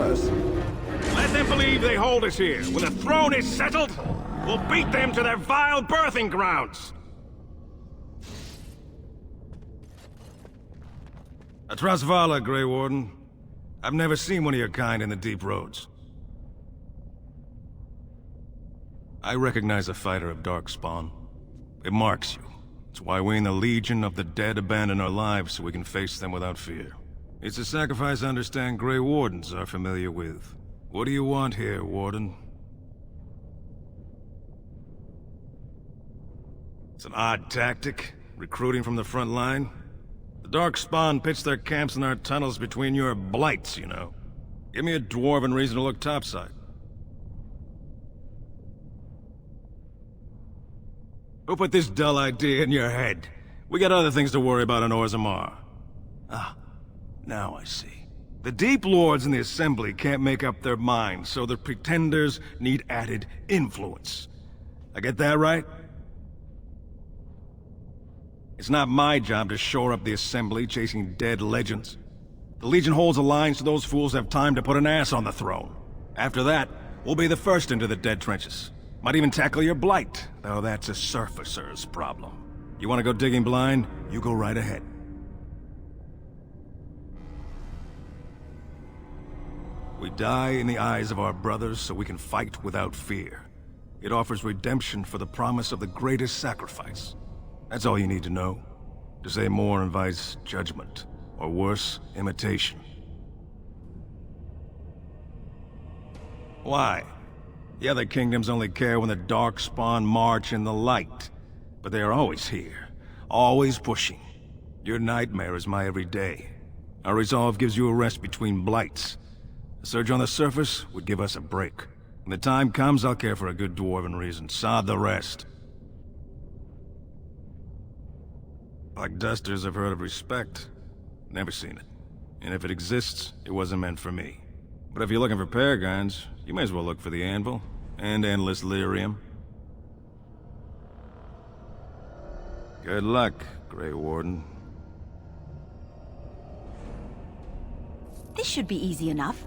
us. Let them believe they hold us here. When the throne is settled, we'll beat them to their vile birthing grounds. Atrasvala, Grey Warden. I've never seen one of your kind in the deep roads. I recognize a fighter of Darkspawn. It marks you. It's why we in the Legion of the Dead abandon our lives so we can face them without fear. It's a sacrifice I understand Grey Wardens are familiar with. What do you want here, Warden? It's an odd tactic, recruiting from the front line. The Darkspawn pitch their camps in our tunnels between your blights, you know. Give me a dwarven reason to look topside. Who put this dull idea in your head? We got other things to worry about on Orzammar. Ah, now I see. The Deep Lords in the Assembly can't make up their minds, so the Pretenders need added influence. I get that right? It's not my job to shore up the Assembly chasing dead legends. The Legion holds a line so those fools have time to put an ass on the throne. After that, we'll be the first into the dead trenches. Might even tackle your blight, though that's a surfacer's problem. You want to go digging blind? You go right ahead. We die in the eyes of our brothers so we can fight without fear. It offers redemption for the promise of the greatest sacrifice. That's all you need to know. To say more invites judgment, or worse, imitation. Why? The other kingdoms only care when the Darkspawn march in the light. But they are always here, always pushing. Your nightmare is my everyday. Our resolve gives you a rest between blights. A surge on the surface would give us a break. When the time comes, I'll care for a good dwarven reason. Sod the rest. Like dusters, I've heard of respect. Never seen it. And if it exists, it wasn't meant for me. But if you're looking for paragons, you may as well look for the Anvil, and endless lyrium. Good luck, Grey Warden. This should be easy enough.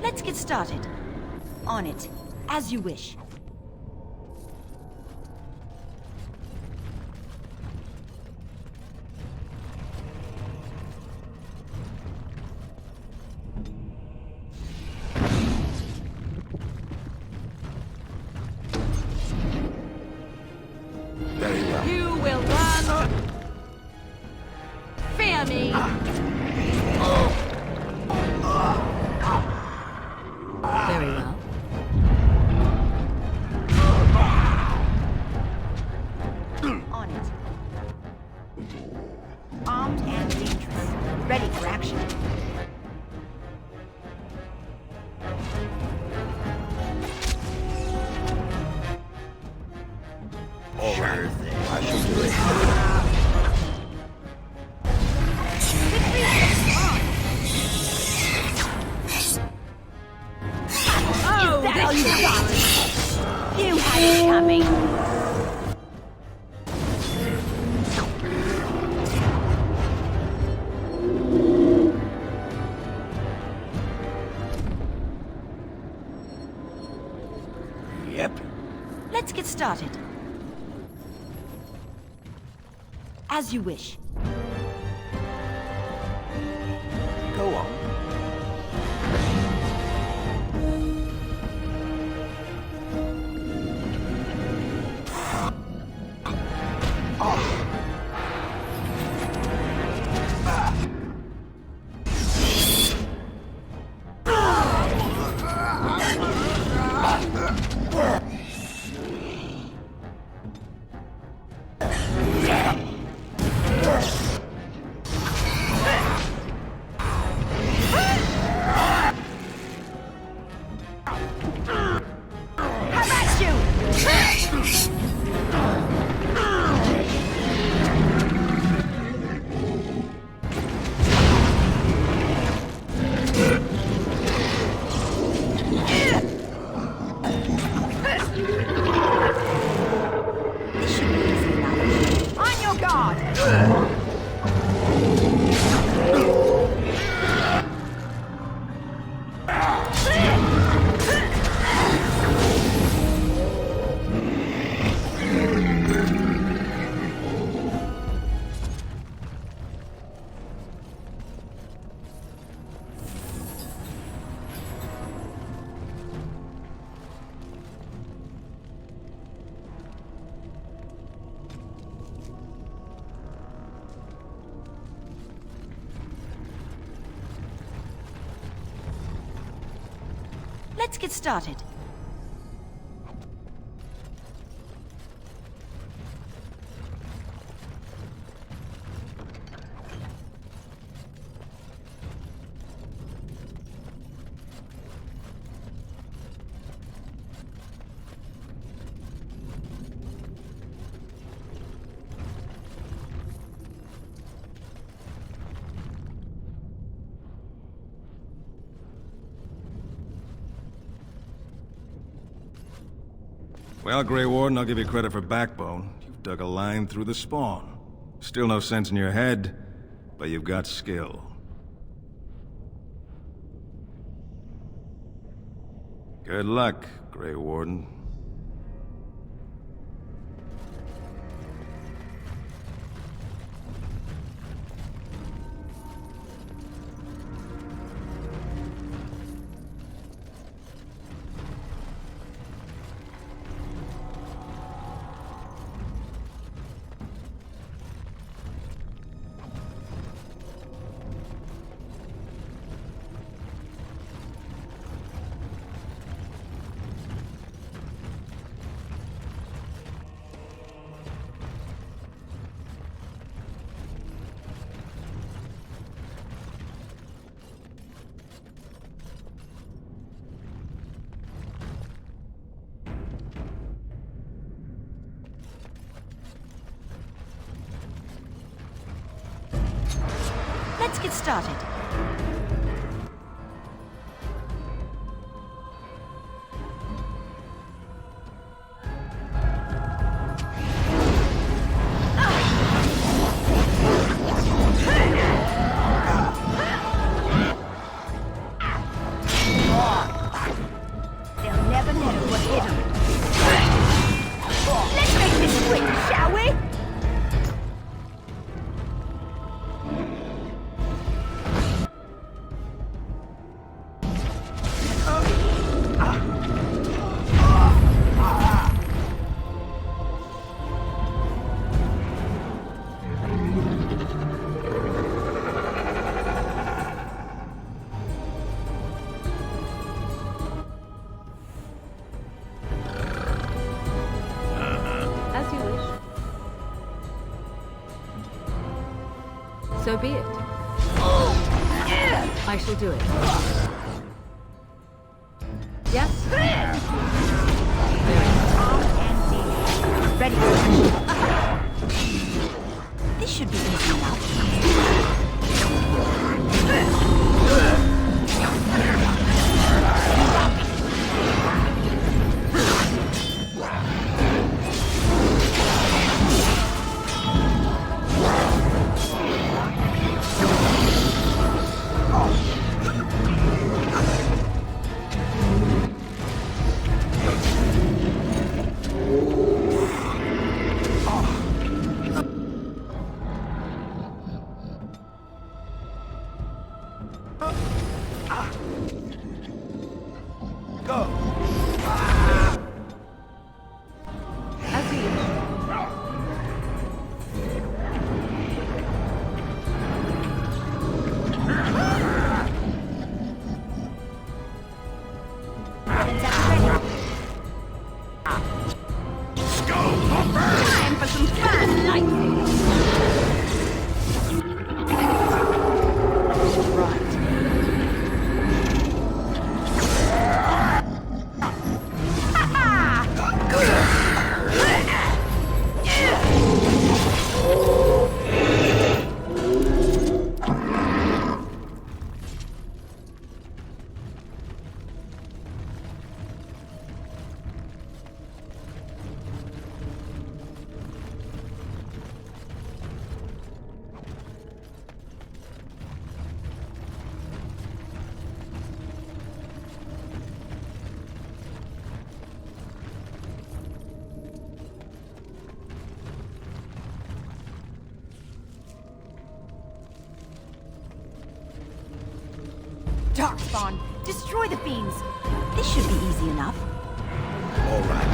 Let's get started. On it, as you wish. Very well. You will run. Fear me. Very well. On it. Armed and dangerous. Ready for action. All right. I shall do it. Oh, That this you got it. You had it coming. Yep. Let's get started. As you wish. Go on. Let's get started. Well, Grey Warden, I'll give you credit for backbone. You've dug a line through the spawn. Still no sense in your head, but you've got skill. Good luck, Grey Warden. Let's get started. They'll never know what hit 'em. Let's make this quick, shall we? As you wish. So be it. I shall do it. Yes? Very Ready. This should be easy enough. As you wish. Time for some fun, lightning. Darkspawn, destroy the fiends. This should be easy enough. All right.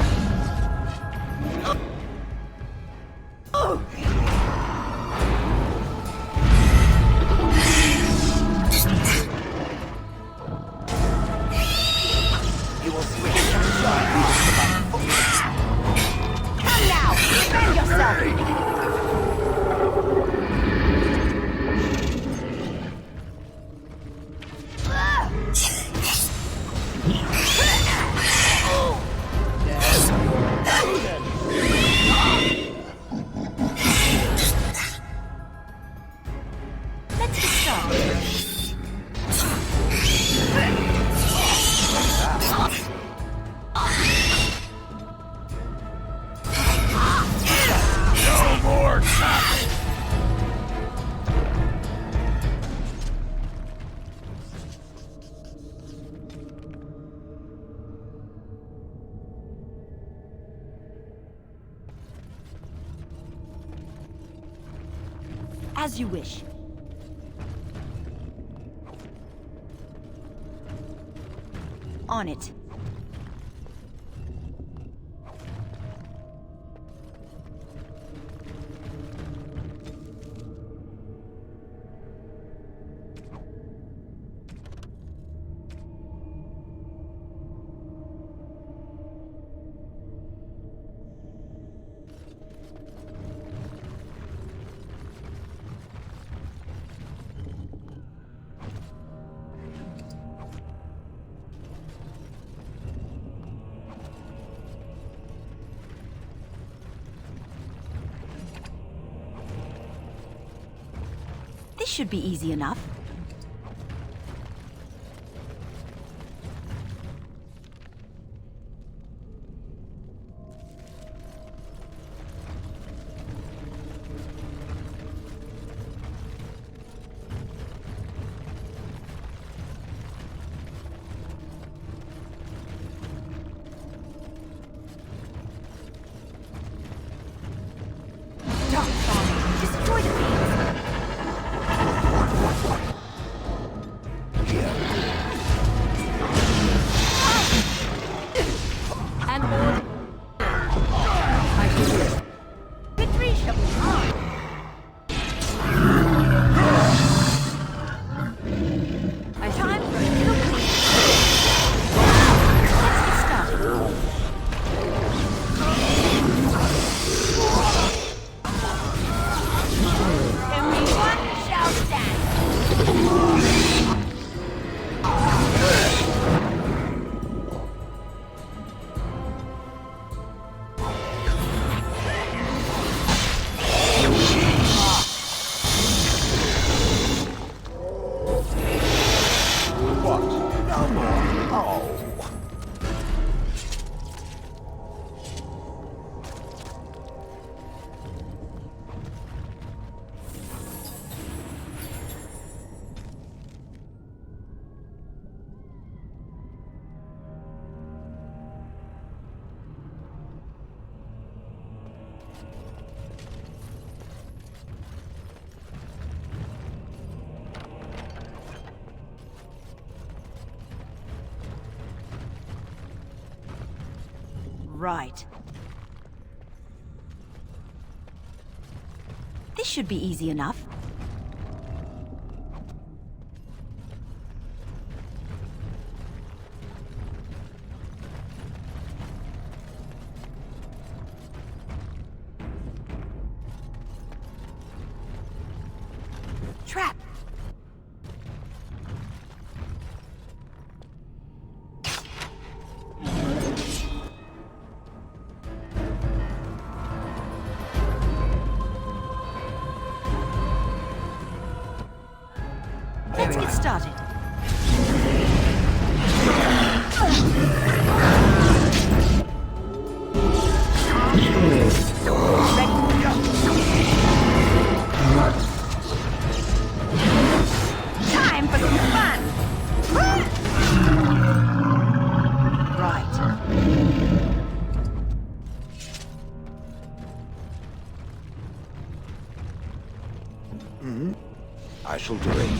You will switch Come now, defend yourself. Let's get started. No more time. As you wish. On it. This should be easy enough. Destroy the beams. And order. I shall do it. Victory shall be mine. Time for a little clean. Let's get started. Only one shall stand. Right. This should be easy enough. Trap! Let's get started. Time for some fun. Right. I shall do it.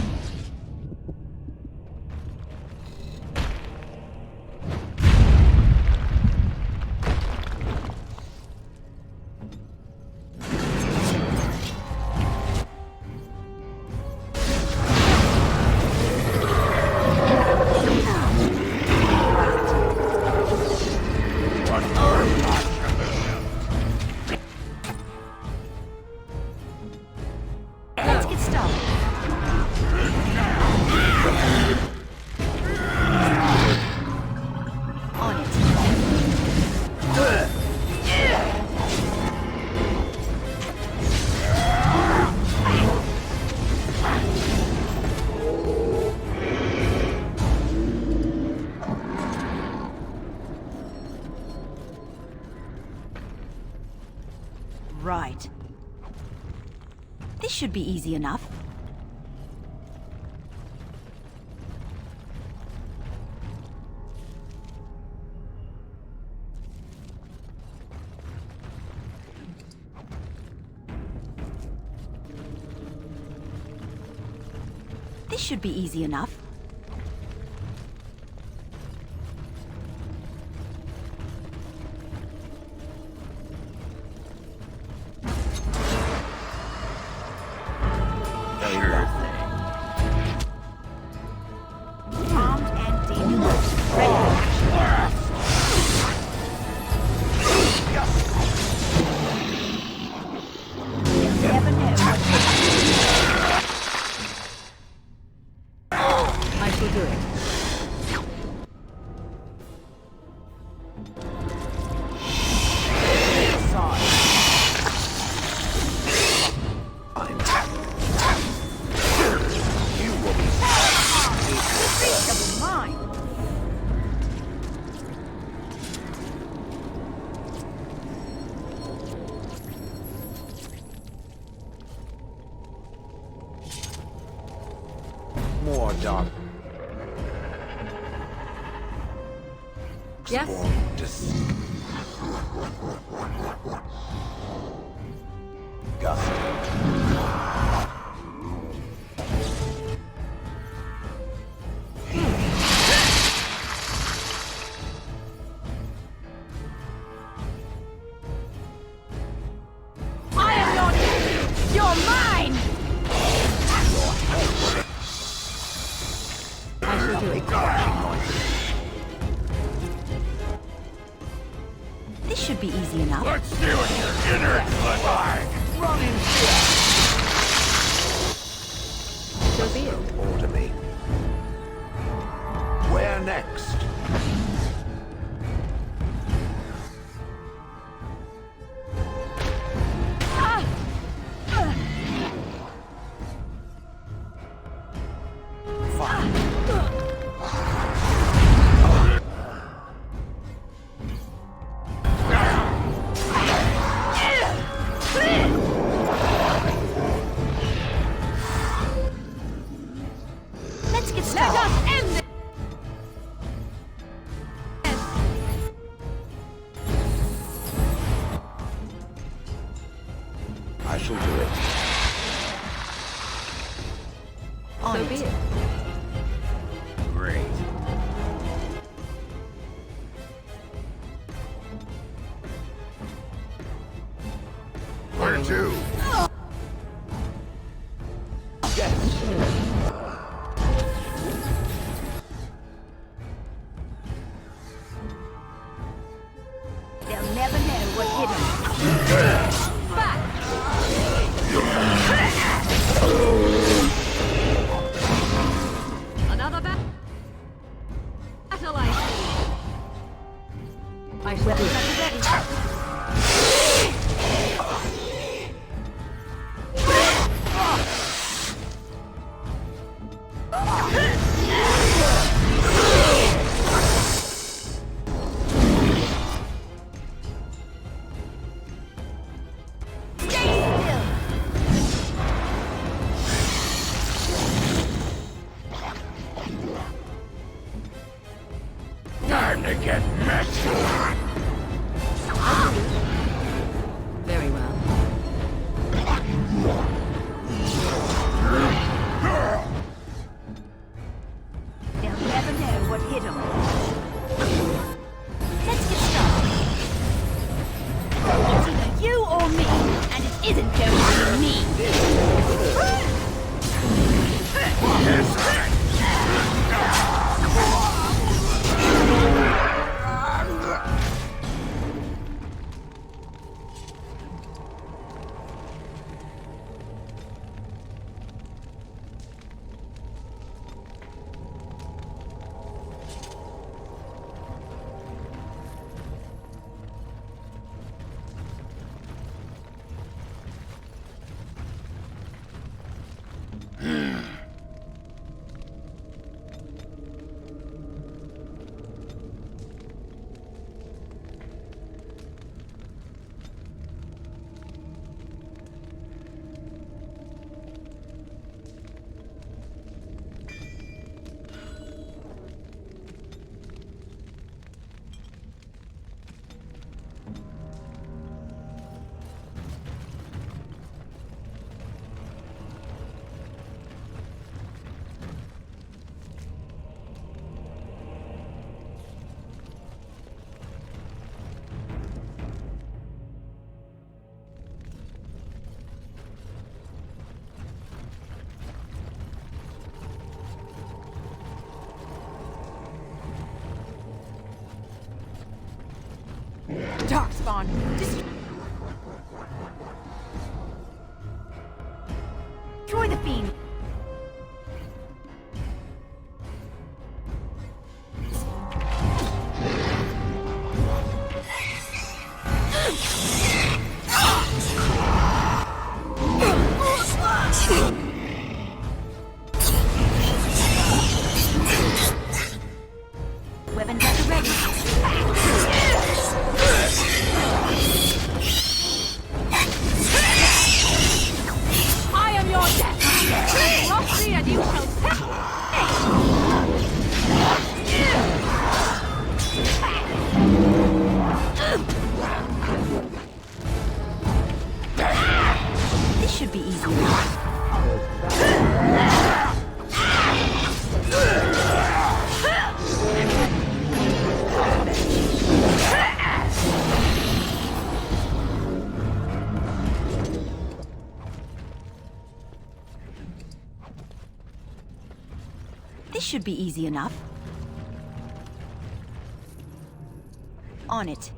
Let's get started. On it. Right. This should be easy enough. This should be easy enough. Armed and dangerous. Ready for action. You'll never know what more dark. Yes? I am not. You're mine. I shall do it. This should be easy enough. Let's see what your innards look like. Running So be it. all to me. Where next? Let's get started. Let us end this. I shall do it. On So it. be it. Great. Where to? They'll never know what hit them. Back. Another battle I see. I shall do it. Time to get messy. Very well. They'll never know what hit them. Let's get started. It's either you or me, and it isn't going to be me. Darkspawn, destroy the fiend. Weapons at the ready. I am your death. Cross me and you shall This should be easy enough. On it.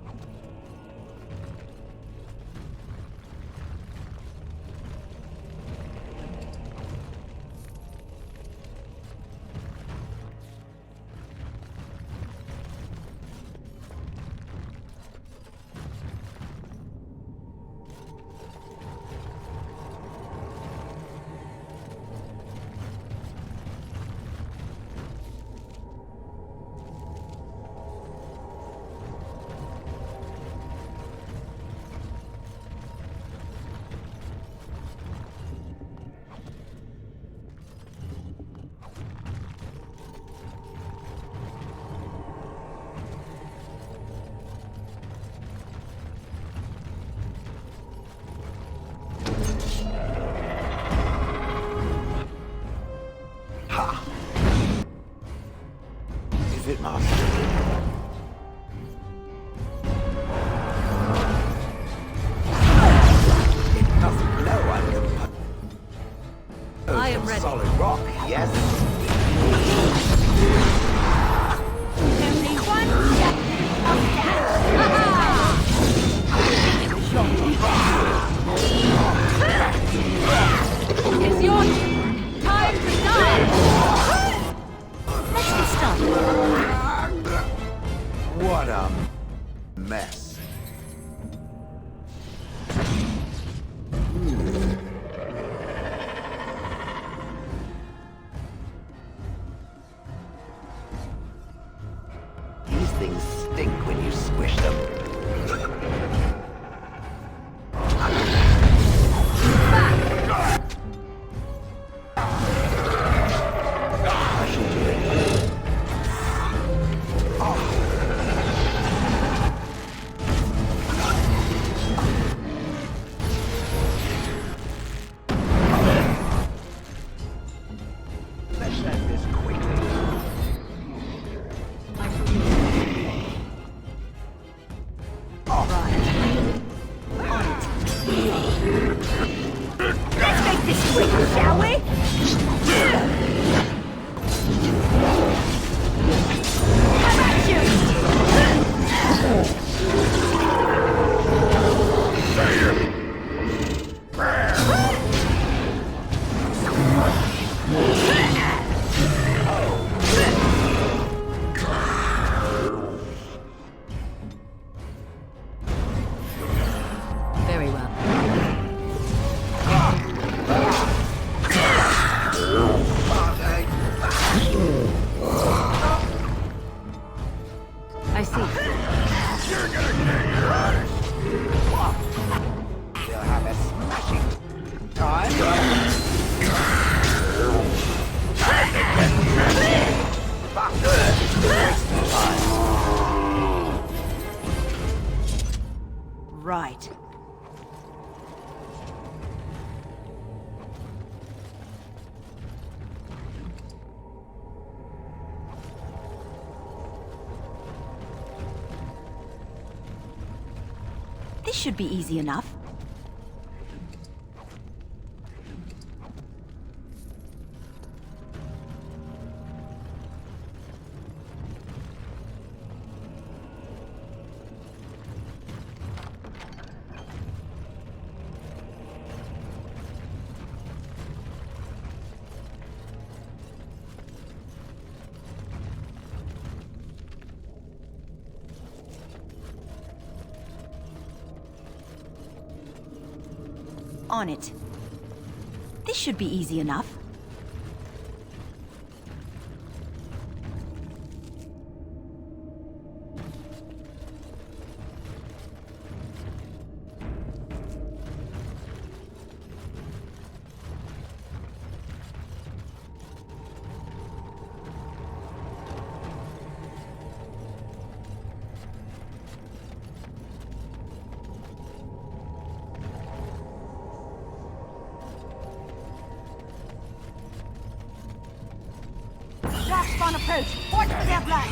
Is it, Master? It doesn't blow under I am ready. solid rock, yes? Only one step of that. It's your time to die! Let's get started. What a mess. These things stink when you squish them. I shall do it. Let's end this quickly. Let's make this quick, shall we? How about you? Very well. I see. You're gonna get your eyes. You'll have a smashing time. Right. This should be easy enough. On it. This should be easy enough. Spawn approach! Force for their blood!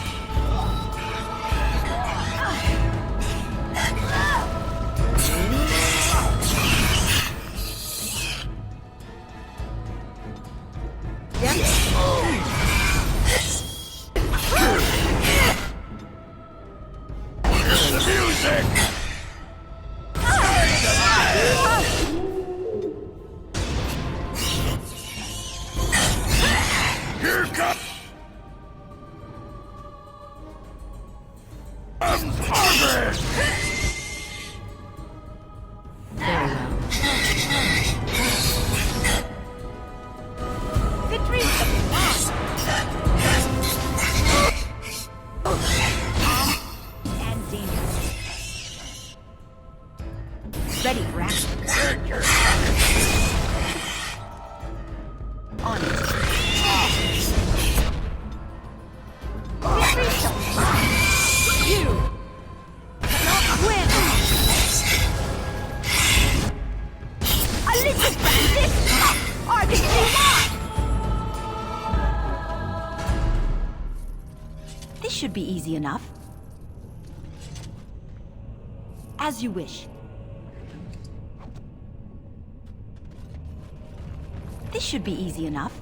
Ready for action. On it. You cannot win. A little bandit. Are they This should be easy enough. As you wish. This should be easy enough.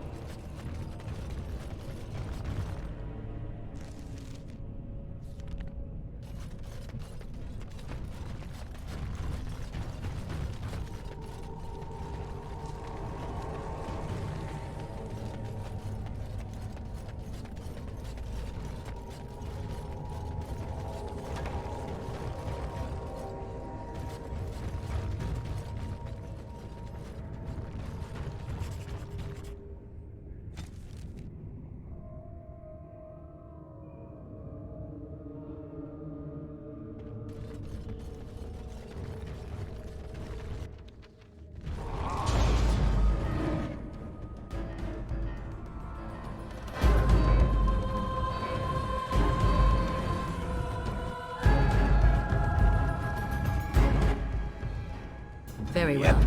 Very well.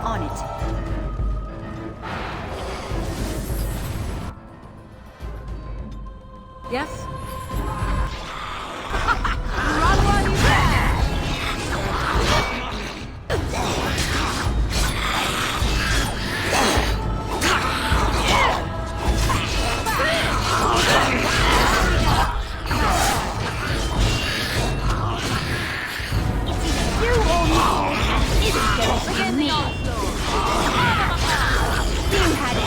On it. Yes? Run while you can. You or me. Isn't going to be me. You had it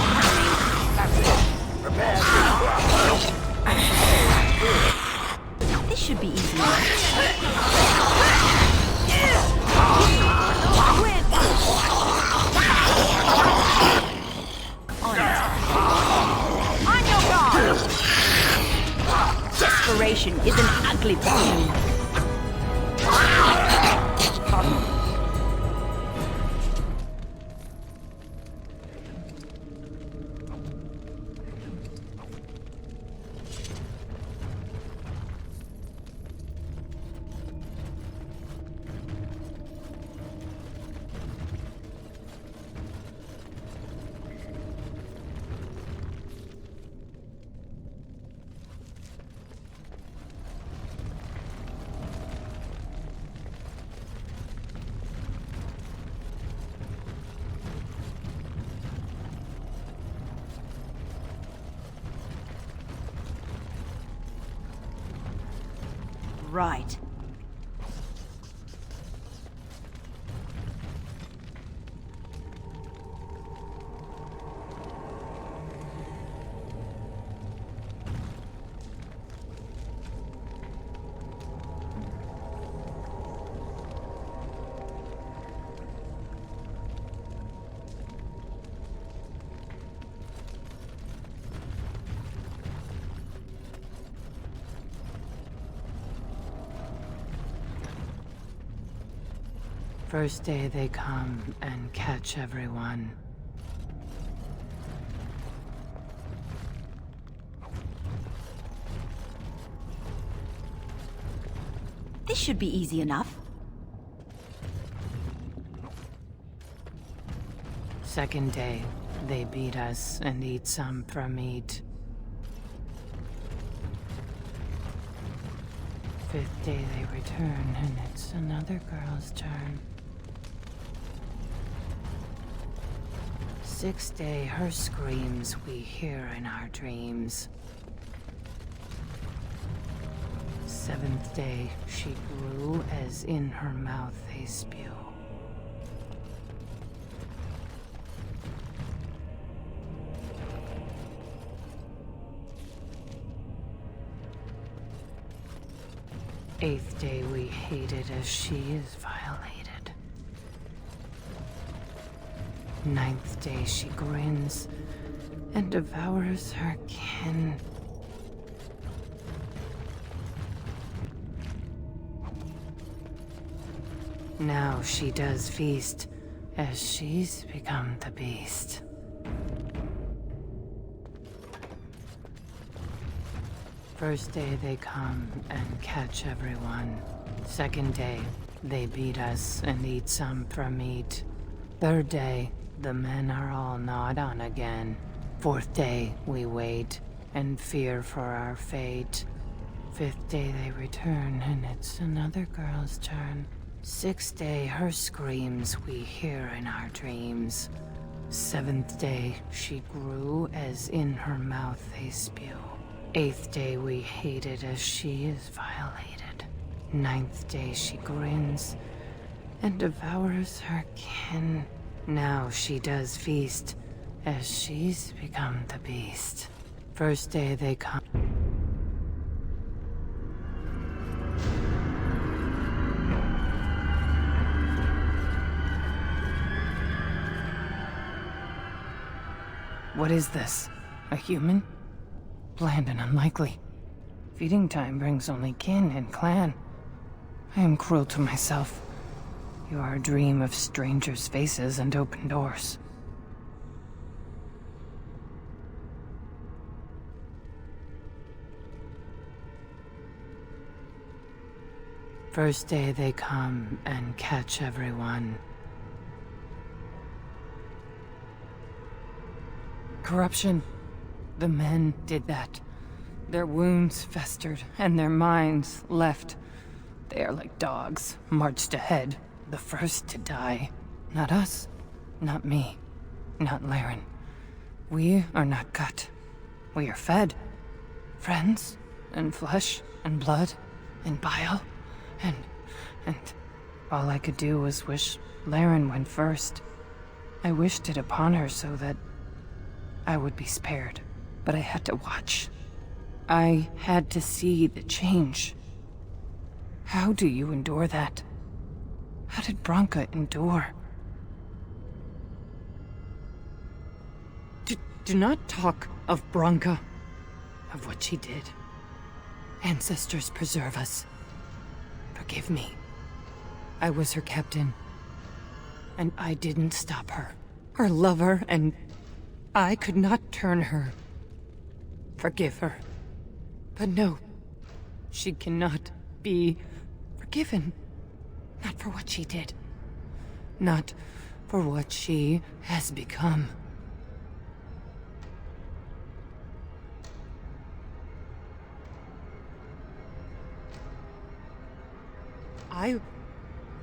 coming. This should be easy. On it. On your guard. Desperation is an ugly thing. Right. First day they come and catch everyone. This should be easy enough. Second day, they beat us and eat some from meat. Fifth day they return and it's another girl's turn. Sixth day, her screams we hear in our dreams. Seventh day, she grew as in her mouth they spew. Eighth day we hated as she is violated. Ninth day she grins and devours her kin. Now she does feast as she's become the beast. First day they come and catch everyone. Second day, they beat us and eat some from meat. Third day, the men are all gnawed on again. Fourth day, we wait and fear for our fate. Fifth day they return and it's another girl's turn. Sixth day, her screams we hear in our dreams. Seventh day, she grew as in her mouth they spew. Eighth day we hated as she is violated. Ninth day she grins and devours her kin. Now she does feast as she's become the beast. First day they come. What is this? A human? Bland and unlikely. Feeding time brings only kin and clan. I am cruel to myself. You are a dream of strangers' faces and open doors. First day they come and catch everyone. Corruption. The men did that. Their wounds festered, and their minds left. They are like dogs, marched ahead, the first to die. Not us, not me, not Laren. We are not cut. We are fed. Friends, and flesh, and blood, and bile, and all I could do was wish Laren went first. I wished it upon her so that I would be spared. But I had to watch. I had to see the change. How do you endure that? How did Branka endure? Do not talk of Branka, of what she did. Ancestors preserve us. Forgive me. I was her captain, and I didn't stop her. Her lover, and I could not turn her. Forgive her. But no, she cannot be forgiven. Not for what she did. Not for what she has become.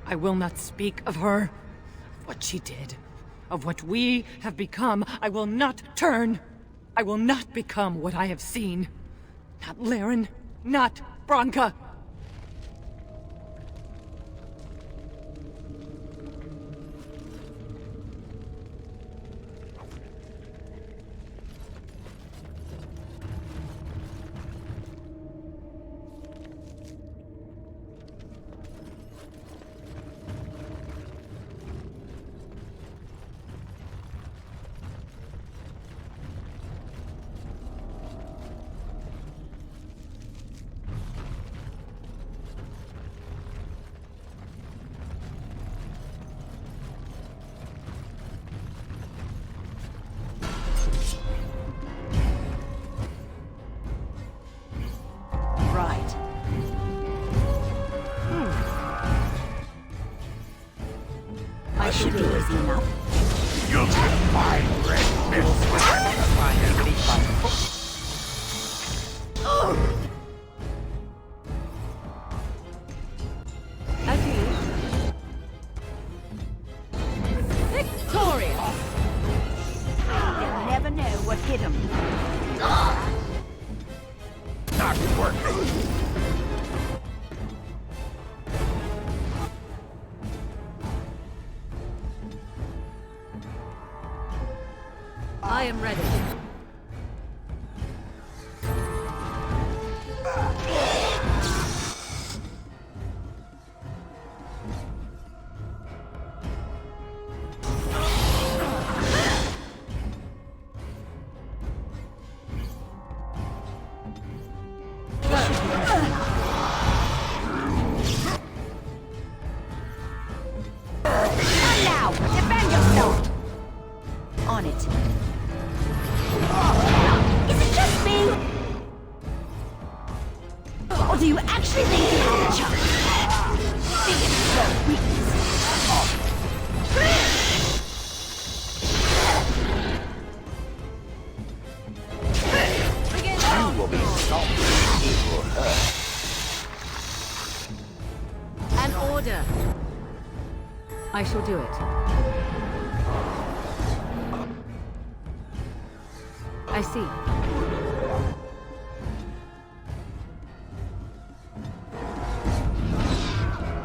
I will not speak of her, of what she did, of what we have become. I will not turn. I will not become what I have seen. Not Laren, not Branka. easy enough. You'll get a fine red mist. As you wish. Victorious! They'll never know what hit them. Not working. I am ready. And now, defend yourself! On it. Is it just me? Or do you actually think you have a chance? Think it's your weakness. Begin You will be stopped. It will hurt. an order. I shall do it. I see.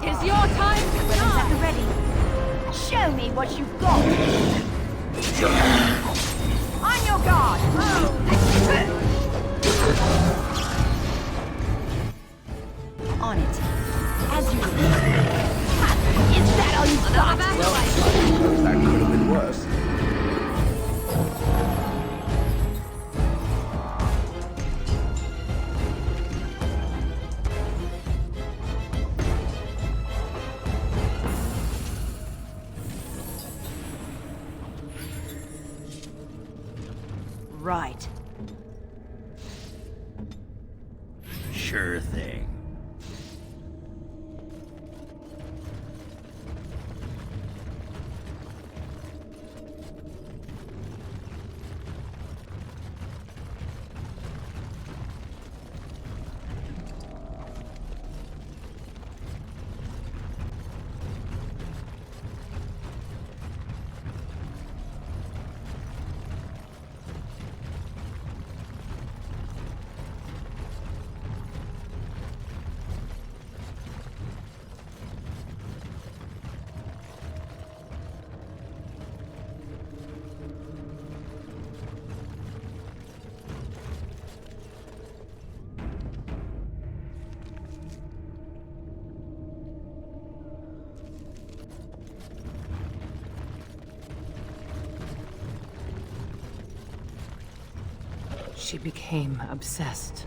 Tis your time to Weapons at the shine. ready. Show me what you've got. On your guard. On it. As you wish. Is that all you've got? That could have been worse. Right. Sure thing. She became obsessed.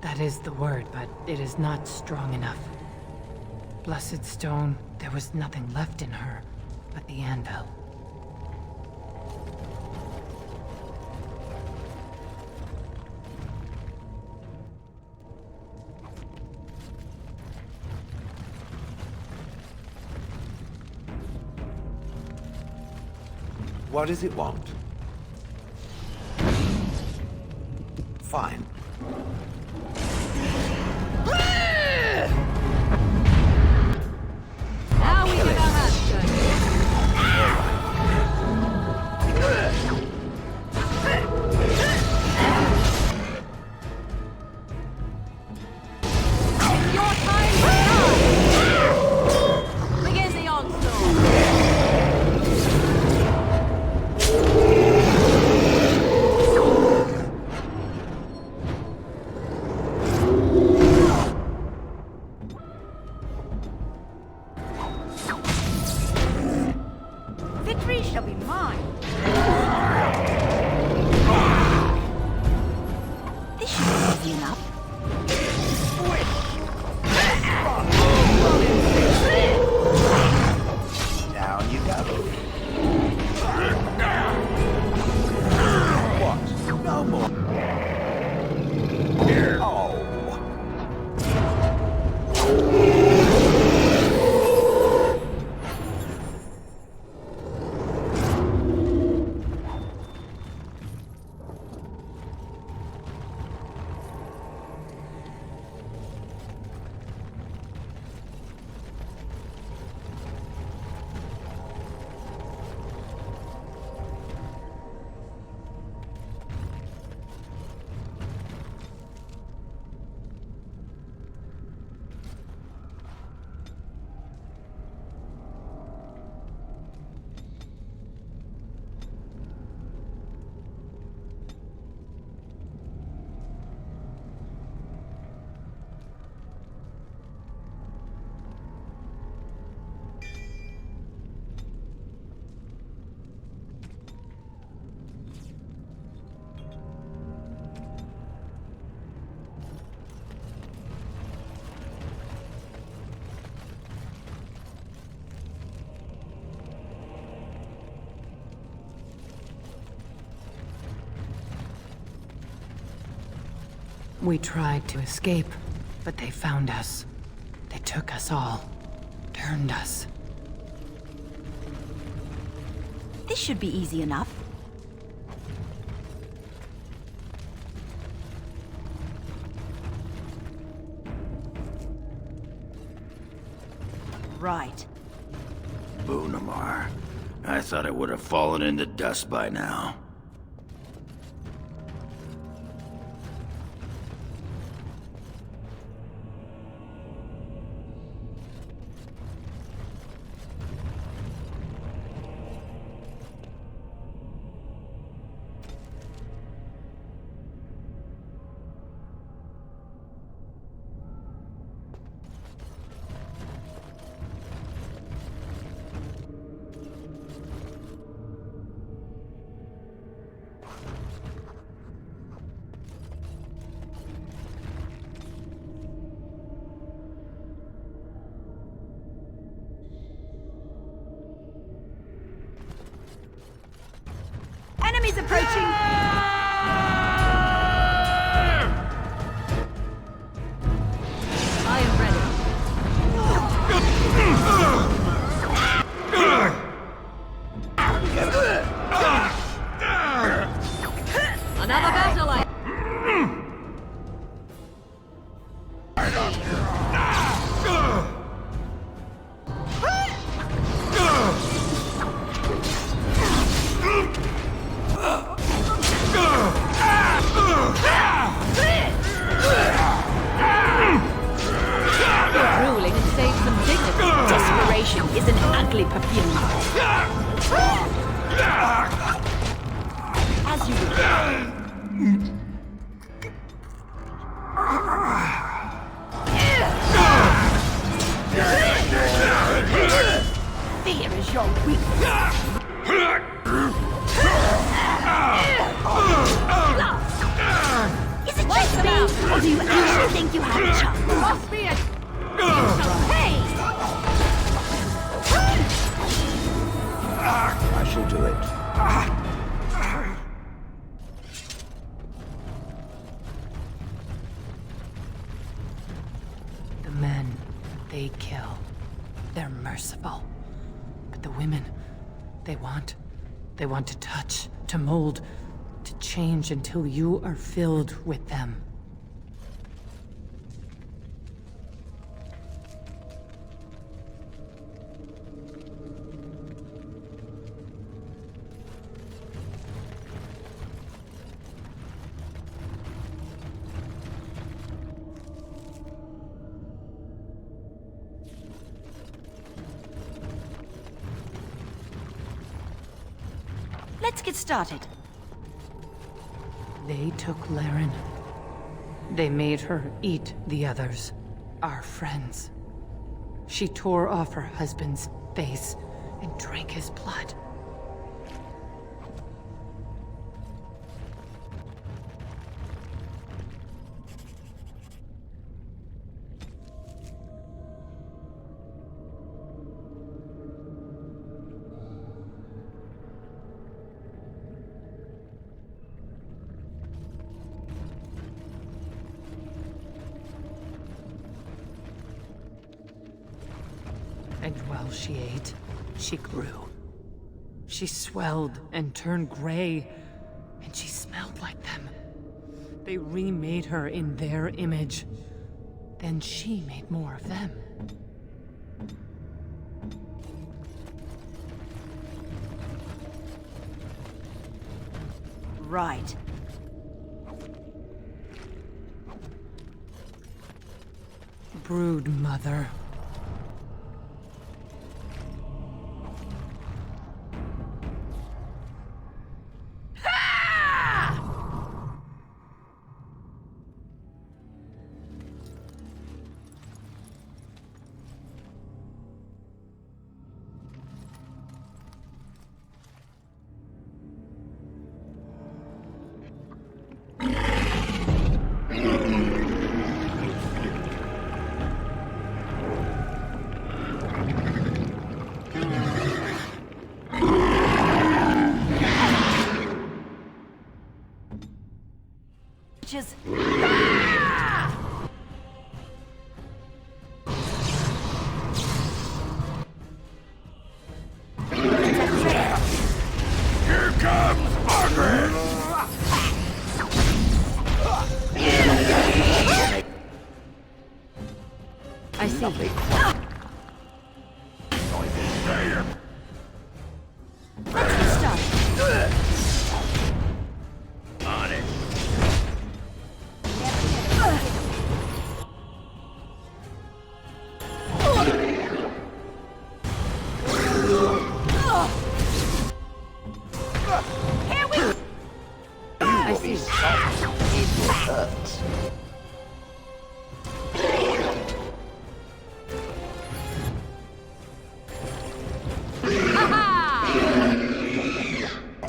That is the word, but it is not strong enough. Blessed stone, there was nothing left in her but the anvil. What does it want? Fine. Now we get our hands dirty. It's your time to shine. Begin the onslaught. We tried to escape, but they found us. They took us all. Turned us. This should be easy enough. Right. Boonamar. I thought it would have fallen into dust by now. Enemies approaching! I am ready. Another battle, I... Ruling and save some dignity. Desperation is an ugly perfume. As you will. Fear is your weakness. Is it just me, or do you actually think you have a chance? Must be it! Hey! I shall do it. The men, they kill. They're merciful. But the women, they want to touch, to mold, to change until you are filled with them. Let's get started. They took Laren. They made her eat the others, our friends. She tore off her husband's face and drank his blood. And while she ate, she grew. She swelled and turned gray, and she smelled like them. They remade her in their image. Then she made more of them. Right. Brood mother. I see. Let's get started. On it. Here we I see.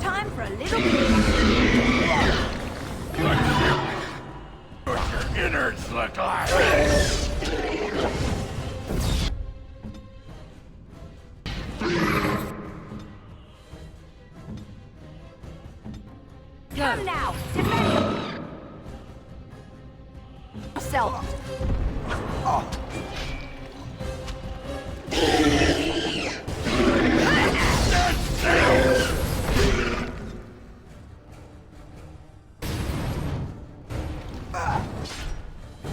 time for a little bit. What your innards look like. Come now, defend yourself.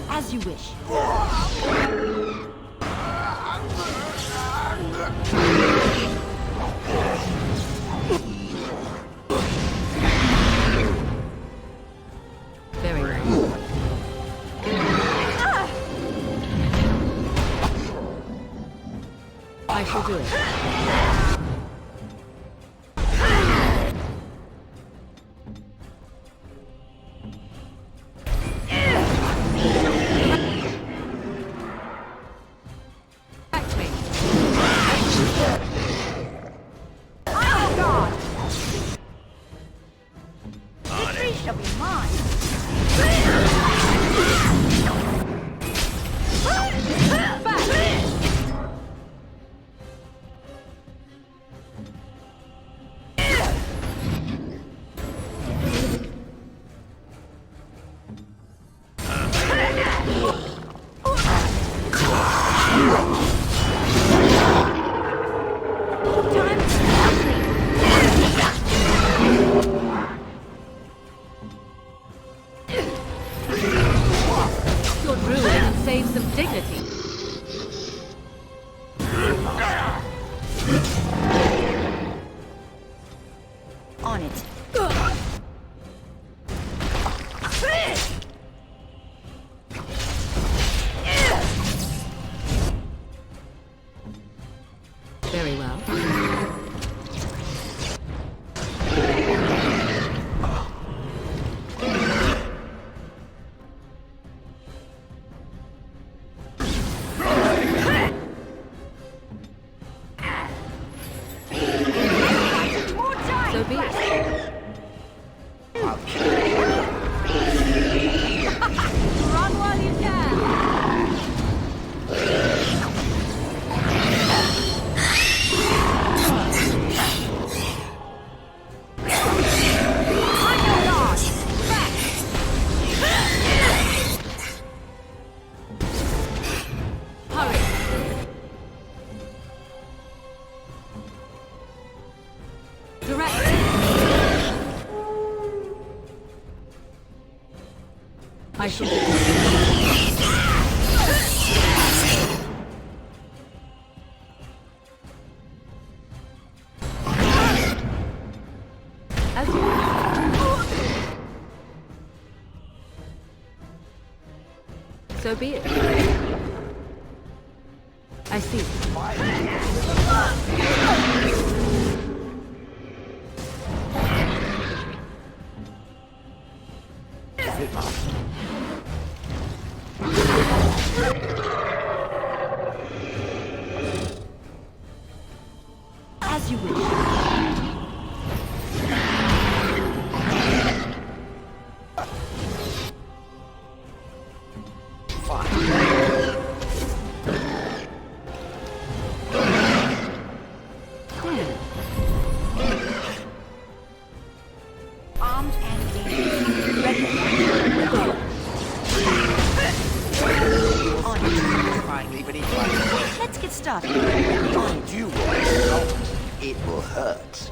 As you wish. Very well. I shall do it. Back to me. Oh God! Victory shall be mine. Your druid can save some dignity. On it. Very well. More time. So be it. Run while you can. On your guard. Back. Hurry. Direct. I shall do it. As you wish. So be it. I see. As you wish. Armed and dangerous. Ready. On it. Finally, but it Let's get started. you won't. It will hurt.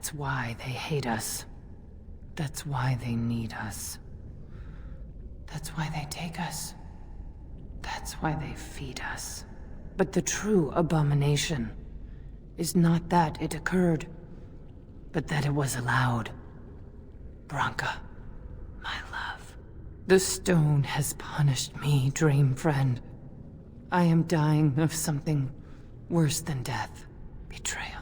That's why they hate us. That's why they need us. That's why they take us. That's why they feed us. But the true abomination is not that it occurred, but that it was allowed. Branka, my love. The stone has punished me, dream friend. I am dying of something worse than death. Betrayal.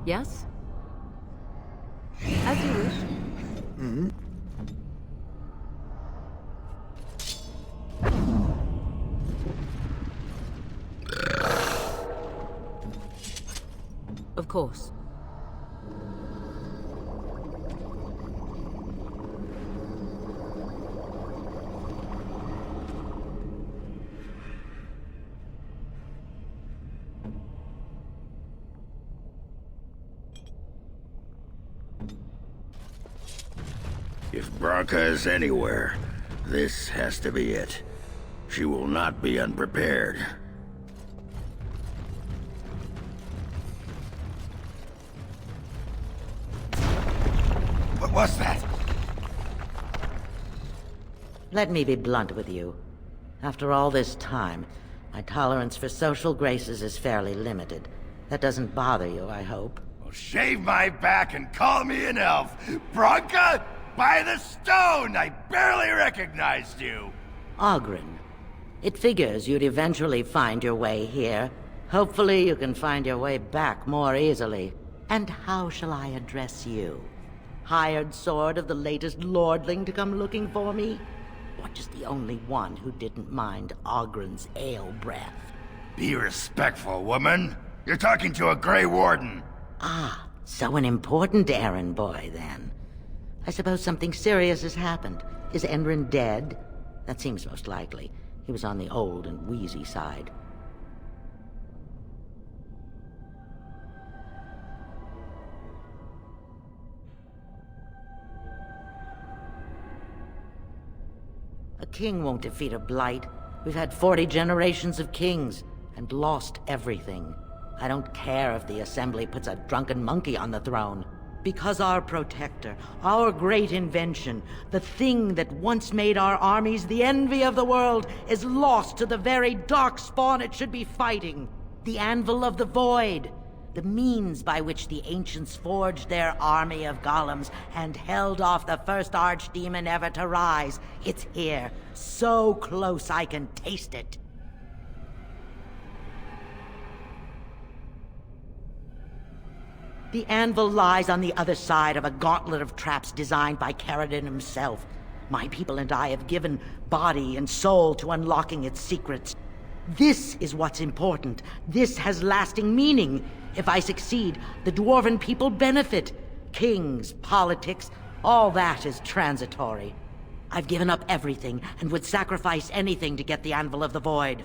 Yes? As you wish. Of course. If Branka is anywhere, this has to be it. She will not be unprepared. What was that? Let me be blunt with you. After all this time, my tolerance for social graces is fairly limited. That doesn't bother you, I hope. Well, shave my back and call me an elf. Branka, by the stone! I barely recognized you. Ogren. It figures you'd eventually find your way here. Hopefully you can find your way back more easily. And how shall I address you? Hired sword of the latest lordling to come looking for me? Or just the only one who didn't mind Ogren's ale breath? Be respectful, woman. You're talking to a Grey Warden. Ah, so an important errand boy, then. I suppose something serious has happened. Is Enrin dead? That seems most likely. He was on the old and wheezy side. A king won't defeat a blight. We've had 40 generations of kings, and lost everything. I don't care if the Assembly puts a drunken monkey on the throne. Because our protector, our great invention, the thing that once made our armies the envy of the world, is lost to the very darkspawn it should be fighting. The Anvil of the Void. The means by which the ancients forged their army of golems and held off the first archdemon ever to rise. It's here, so close I can taste it. The anvil lies on the other side of a gauntlet of traps designed by Caradon himself. My people and I have given body and soul to unlocking its secrets. This is what's important. This has lasting meaning. If I succeed, the Dwarven people benefit. Kings, politics, all that is transitory. I've given up everything and would sacrifice anything to get the Anvil of the Void.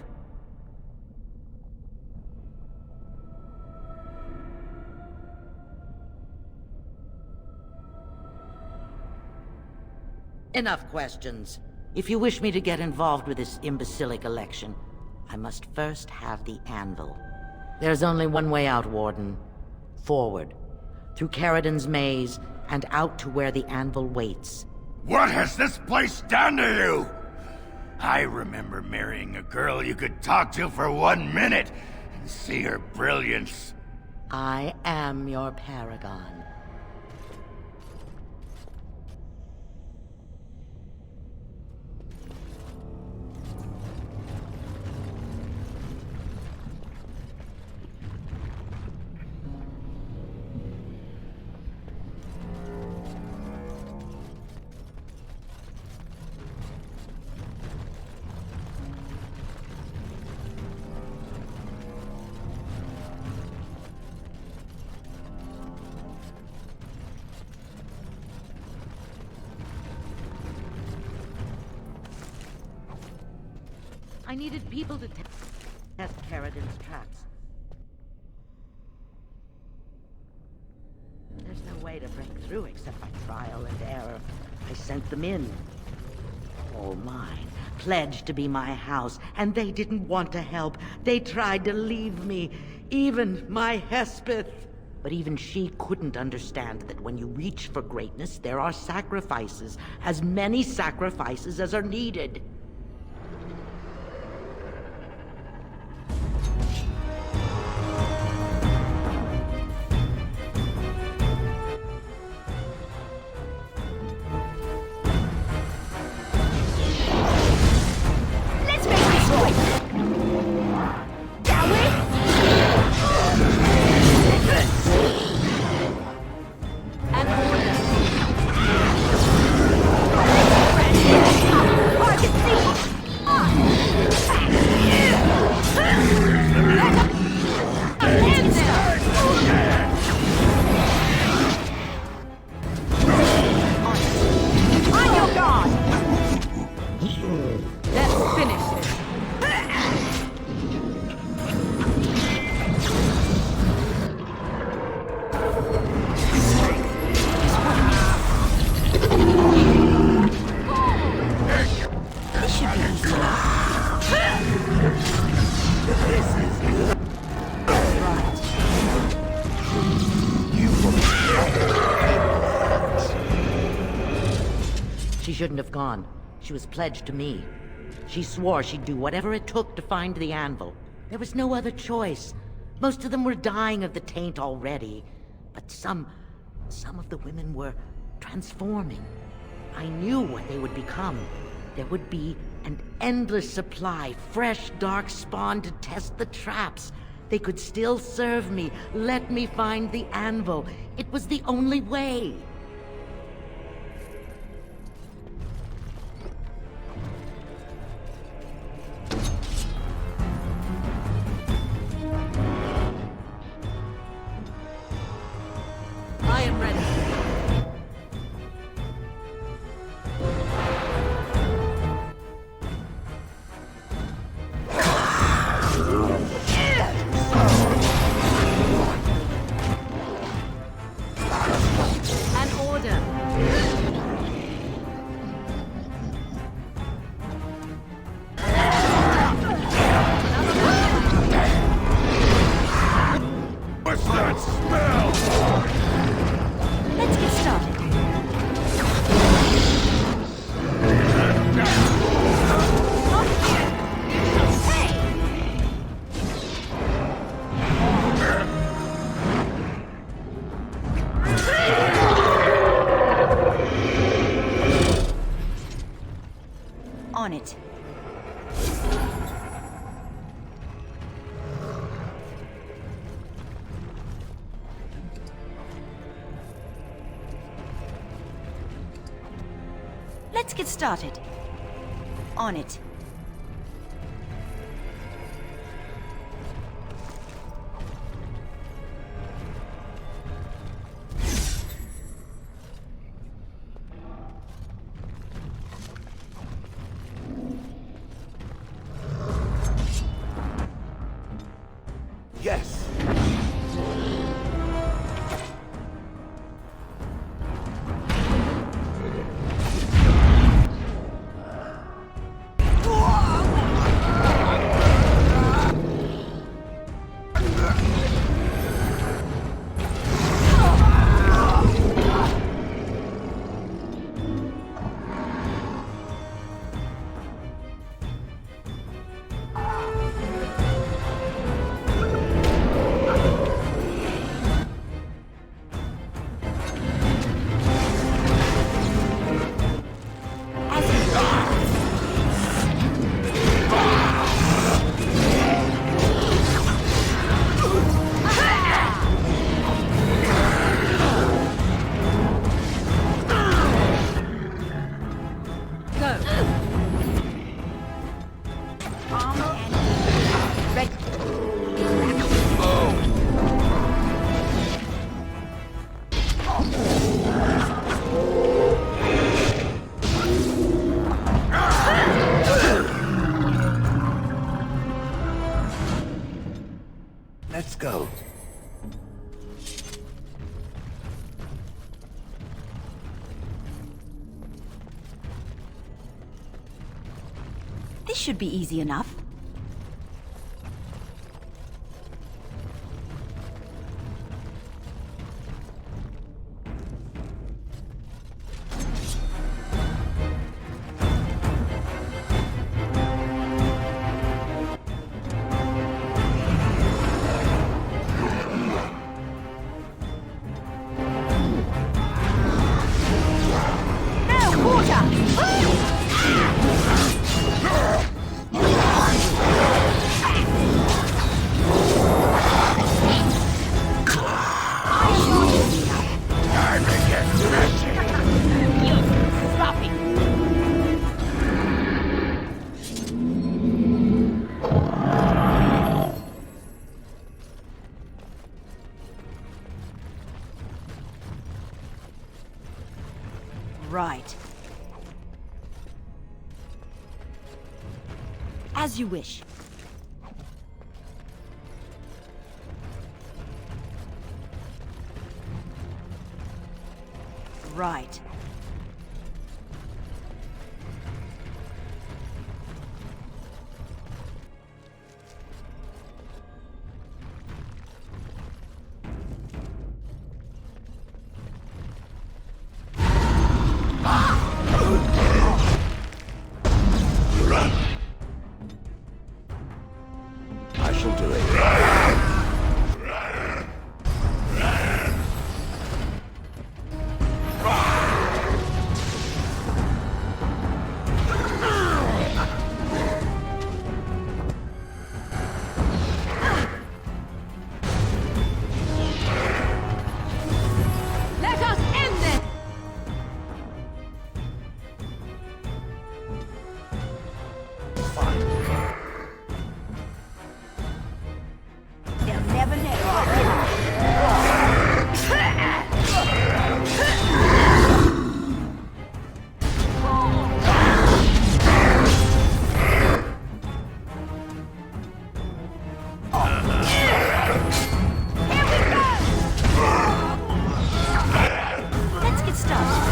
Enough questions. If you wish me to get involved with this imbecilic election, I must first have the anvil. There's only one way out, Warden. Forward. Through Caridon's maze, and out to where the anvil waits. What has this place done to you? I remember marrying a girl you could talk to for 1 minute and see her brilliance. I am your paragon. I needed people to test Caridon's traps. There's no way to break through except by trial and error. I sent them in. All mine, pledged to be my house, and they didn't want to help. They tried to leave me, even my Hespeth. But even she couldn't understand that when you reach for greatness, there are sacrifices, as many sacrifices as are needed. She shouldn't have gone. She was pledged to me. She swore she'd do whatever it took to find the anvil. There was no other choice. Most of them were dying of the taint already. But some of the women were transforming. I knew what they would become. There would be an endless supply, fresh, dark spawn to test the traps. They could still serve me, let me find the anvil. It was the only way. I am ready. An order. What's that smell? Let's get started. On it. Let's get started. On it. Yes. This should be easy enough. Right. As you wish. Right. I shall do it. Let us end this! They'll never know. Let's get started.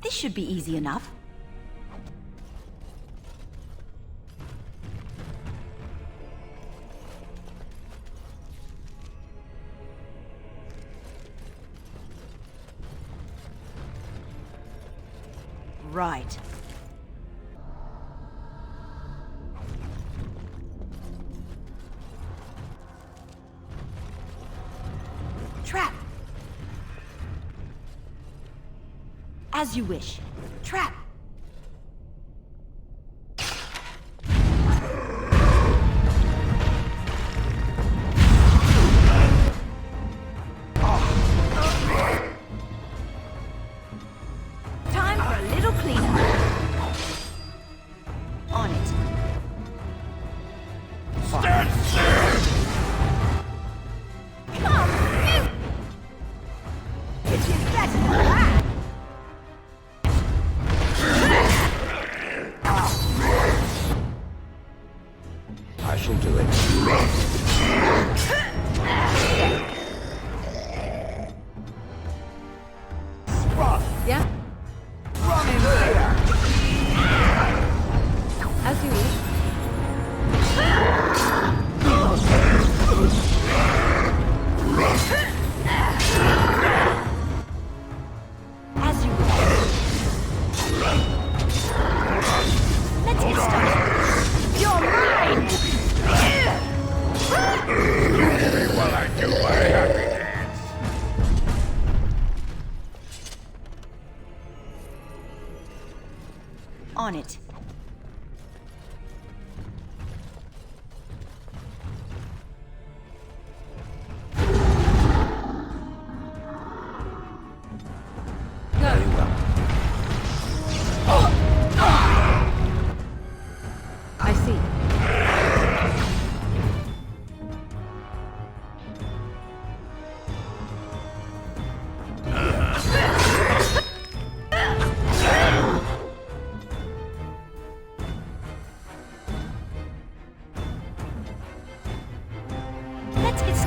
This should be easy enough. Right. Trap. As you wish. Trap. Time for a little cleanup. On it. Stand still! Come! It is better than that! I shall do it. Yeah? As you wish.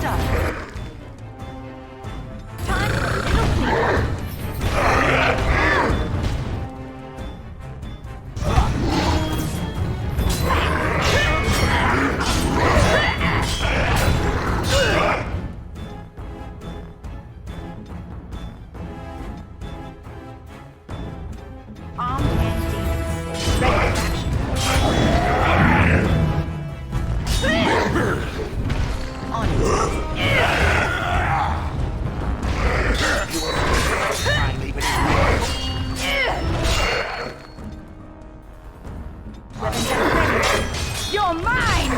started. Time for a little cleanup. Armed and dangerous. Ready for action. On it. Weapons at ready. You're mine!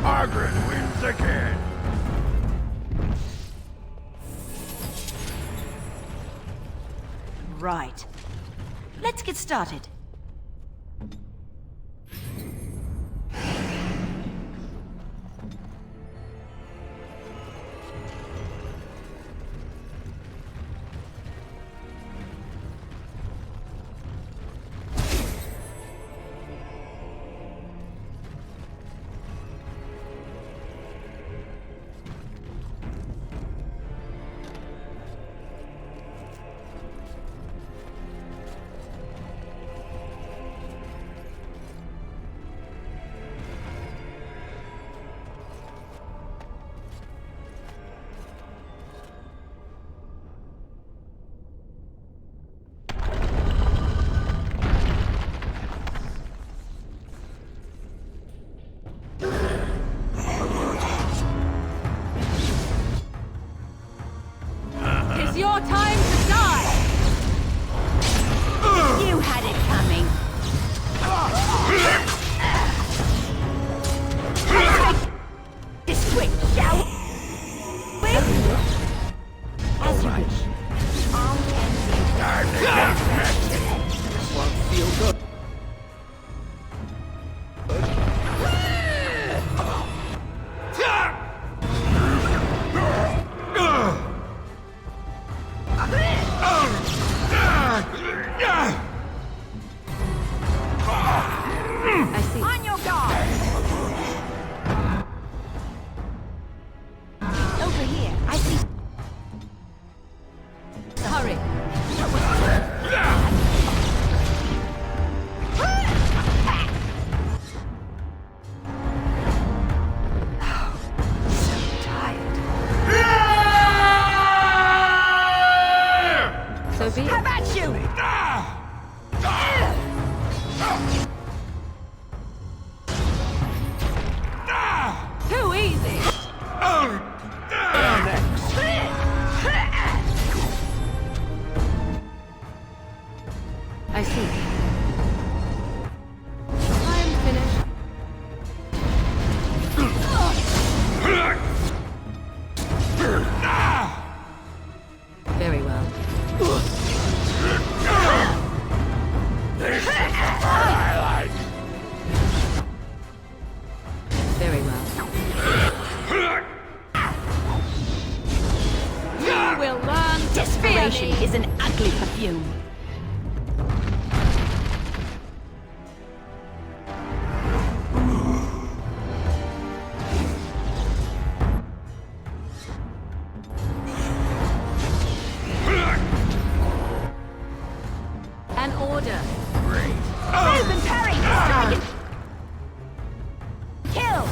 Margaret wins again. Right. Let's get started. It's your time to die! You had it coming. This quick, shall we? As you wish. Armed and dangerous. This won't feel good. I see. On your guard! Over here, I see. Hurry. So tired. So be How it. about you? Too easy! I see. I am finished. Very well. Very well. You will learn to fear Desperation me. is an ugly perfume. An order. Move and parry! Strike and kill!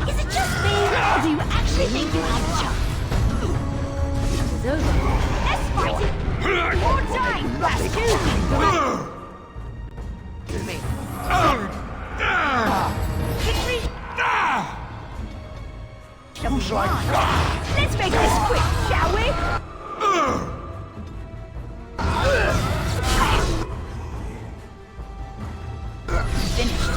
Is it just me, or do you actually think you have a chance? It's over. Let's fight it! More time! Blast you! Me. Victory! Come on! Let's make this quick, shall we? Finished.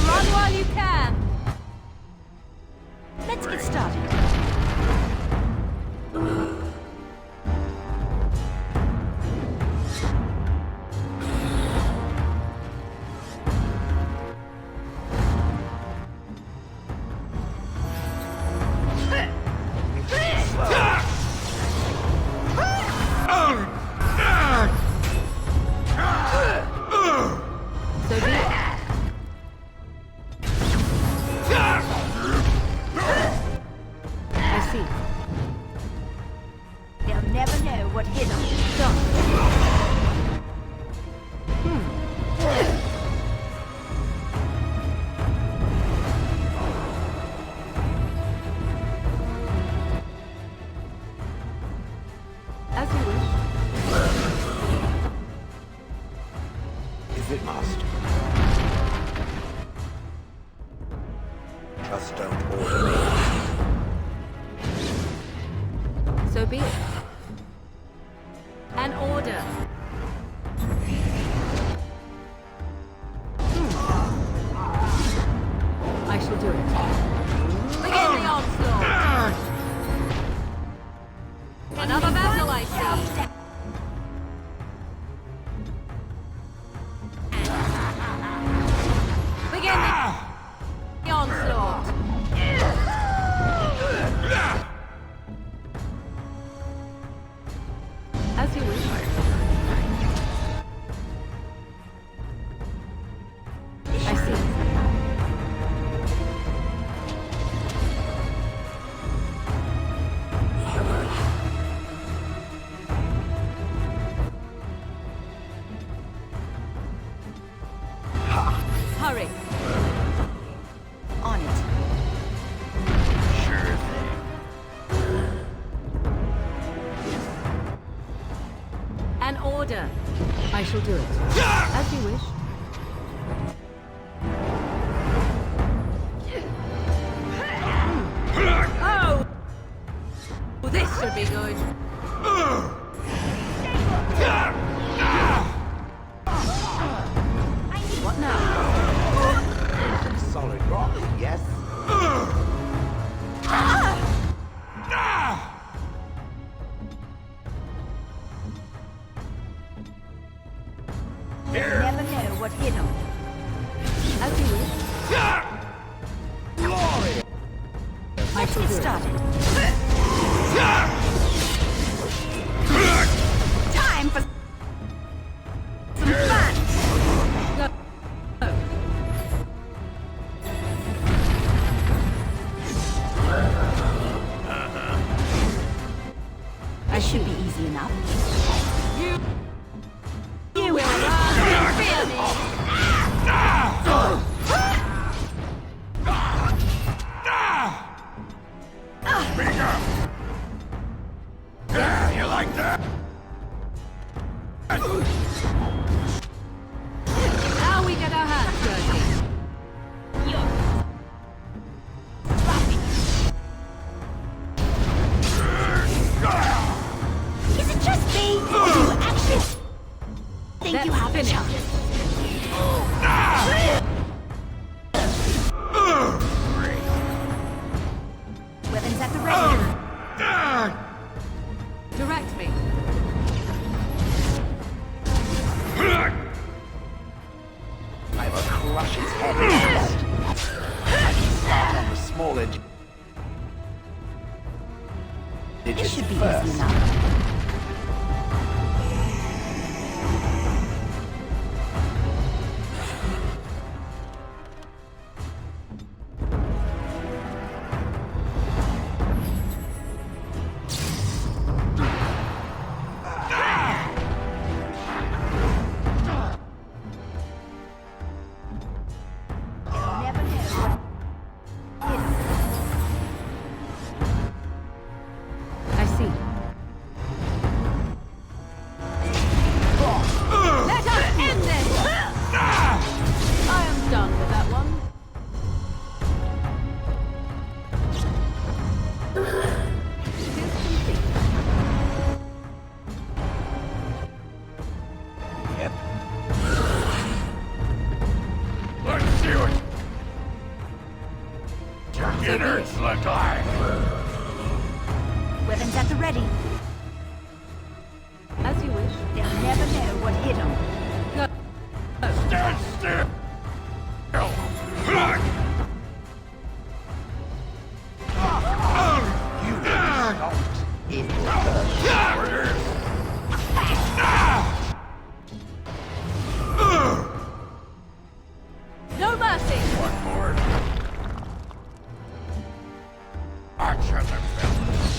Run while you can. Let's get started. what hit him. As you wish. If it must. Just don't order me. So be it. An order. I shall do it. Begin the onslaught. Another battle, I see. Begin the onslaught. As you wish. I see. Hurry. On it. Sure thing. An order. I shall do it. As you wish. Oh! This should be good. What now? Solid rock, yes? They'll never know what hit him. As you wish. I Let's shall get do it. started. Time for some fun. Go. This should be easy enough. You will run. Feel me. Yeah, you like that? Now we get our hands dirty. Is it just me? Or do you actually think Let's you have a finish. chance? Weapons at the ready. Direct me. I will crush its head first. I can start on the smaller This digits should be first. easy enough. They'll never know what hit 'em. I see. Let us end this! I am done with that one. It is complete. Yep. Let's see what beginners look like. Weapons at the ready. As you wish. They'll never know what hit 'em. Go. Stand still. You will be stopped in reverse. Orders. No mercy! One more. Archer themselves.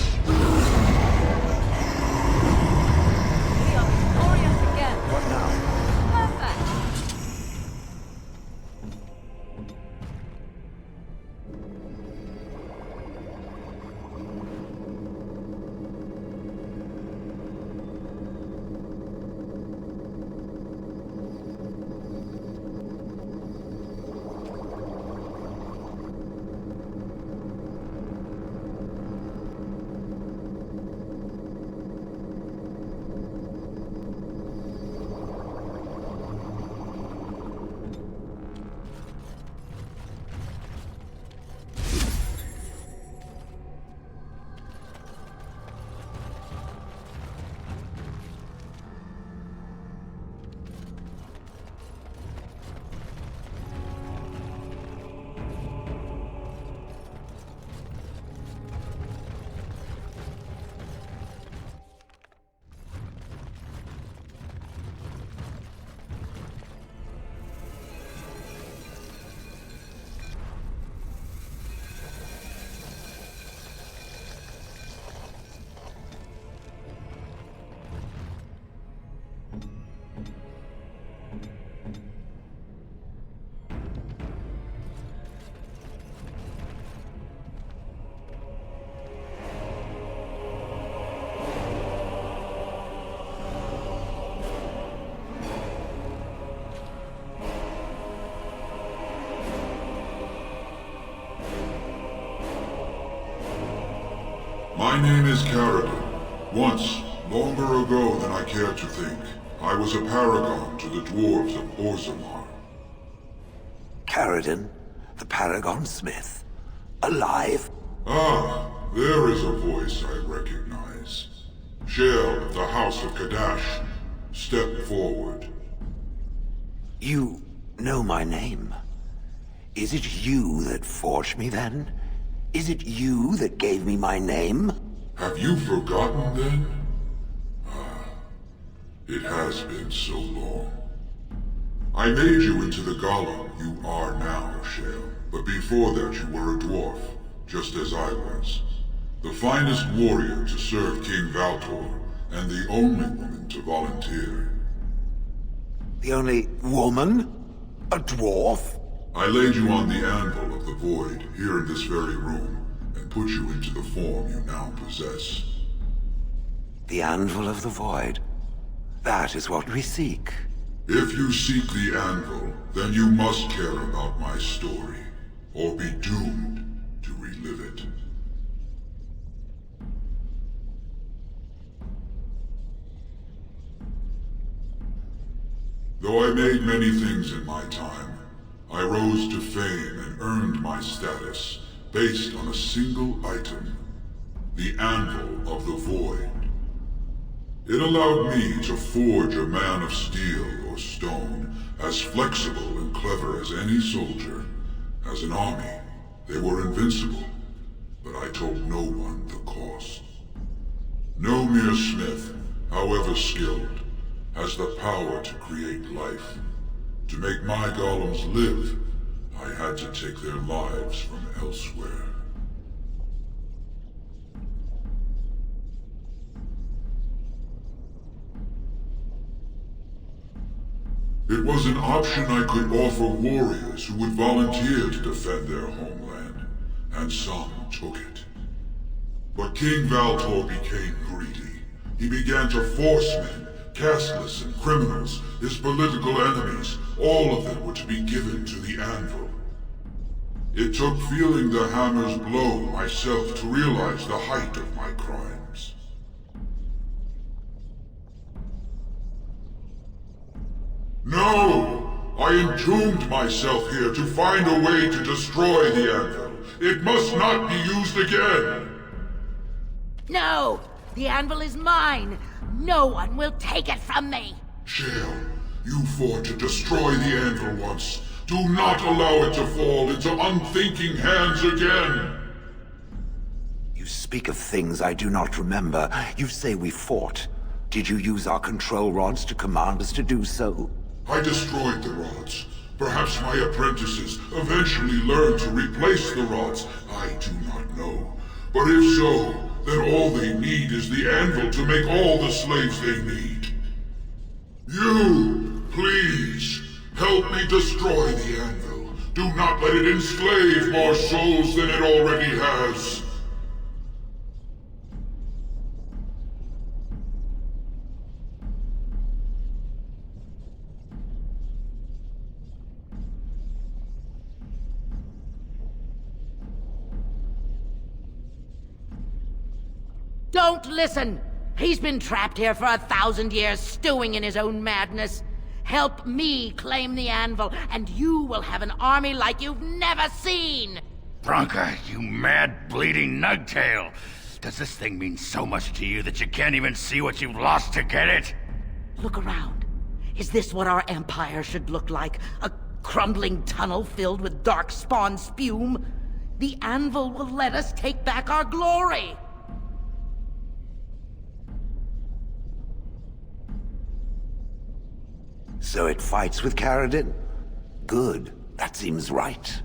My name is Caradon. Once, longer ago than I care to think, I was a paragon to the dwarves of Orzammar. Caradon, the Paragon Smith. Alive? Ah, there is a voice I recognize. Shale of the House of Kadash. Step forward. You know my name. Is it you that forged me then? Is it you that gave me my name? Have you forgotten then? It has been so long. I made you into the golem you are now, Shale. But before that you were a dwarf, just as I was. The finest warrior to serve King Valtor, and the only woman to volunteer. The only woman? A dwarf? I laid you on the anvil of the void, here in this very room, and put you into the form you now possess. The anvil of the void. That is what we seek. If you seek the anvil, then you must care about my story, or be doomed to relive it. Though I made many things in my time, I rose to fame and earned my status based on a single item, the Anvil of the Void. It allowed me to forge a man of steel or stone, as flexible and clever as any soldier. As an army, they were invincible, but I told no one the cost. No mere smith, however skilled, has the power to create life. To make my golems live, I had to take their lives from elsewhere. It was an option I could offer warriors who would volunteer to defend their homeland, and some took it. But King Valtor became greedy. He began to force men, casteless and criminals, his political enemies, all of them were to be given to the anvil. It took feeling the hammer's blow myself to realize the height of my crimes. No! I entombed myself here to find a way to destroy the anvil. It must not be used again! No! The anvil is mine! No one will take it from me! Shale, you fought to destroy the anvil once. Do not allow it to fall into unthinking hands again! You speak of things I do not remember. You say we fought. Did you use our control rods to command us to do so? I destroyed the rods. Perhaps my apprentices eventually learned to replace the rods. I do not know. But if so, then all they need is the anvil to make all the slaves they need. You, please, help me destroy the anvil. Do not let it enslave more souls than it already has. Don't listen! He's been trapped here for 1,000 years, stewing in his own madness. Help me claim the anvil, and you will have an army like you've never seen! Bronca, you mad, bleeding nugtail! Does this thing mean so much to you that you can't even see what you've lost to get it? Look around. Is this what our empire should look like? A crumbling tunnel filled with darkspawn spume? The anvil will let us take back our glory! So it fights with Caradon? Good. That seems right.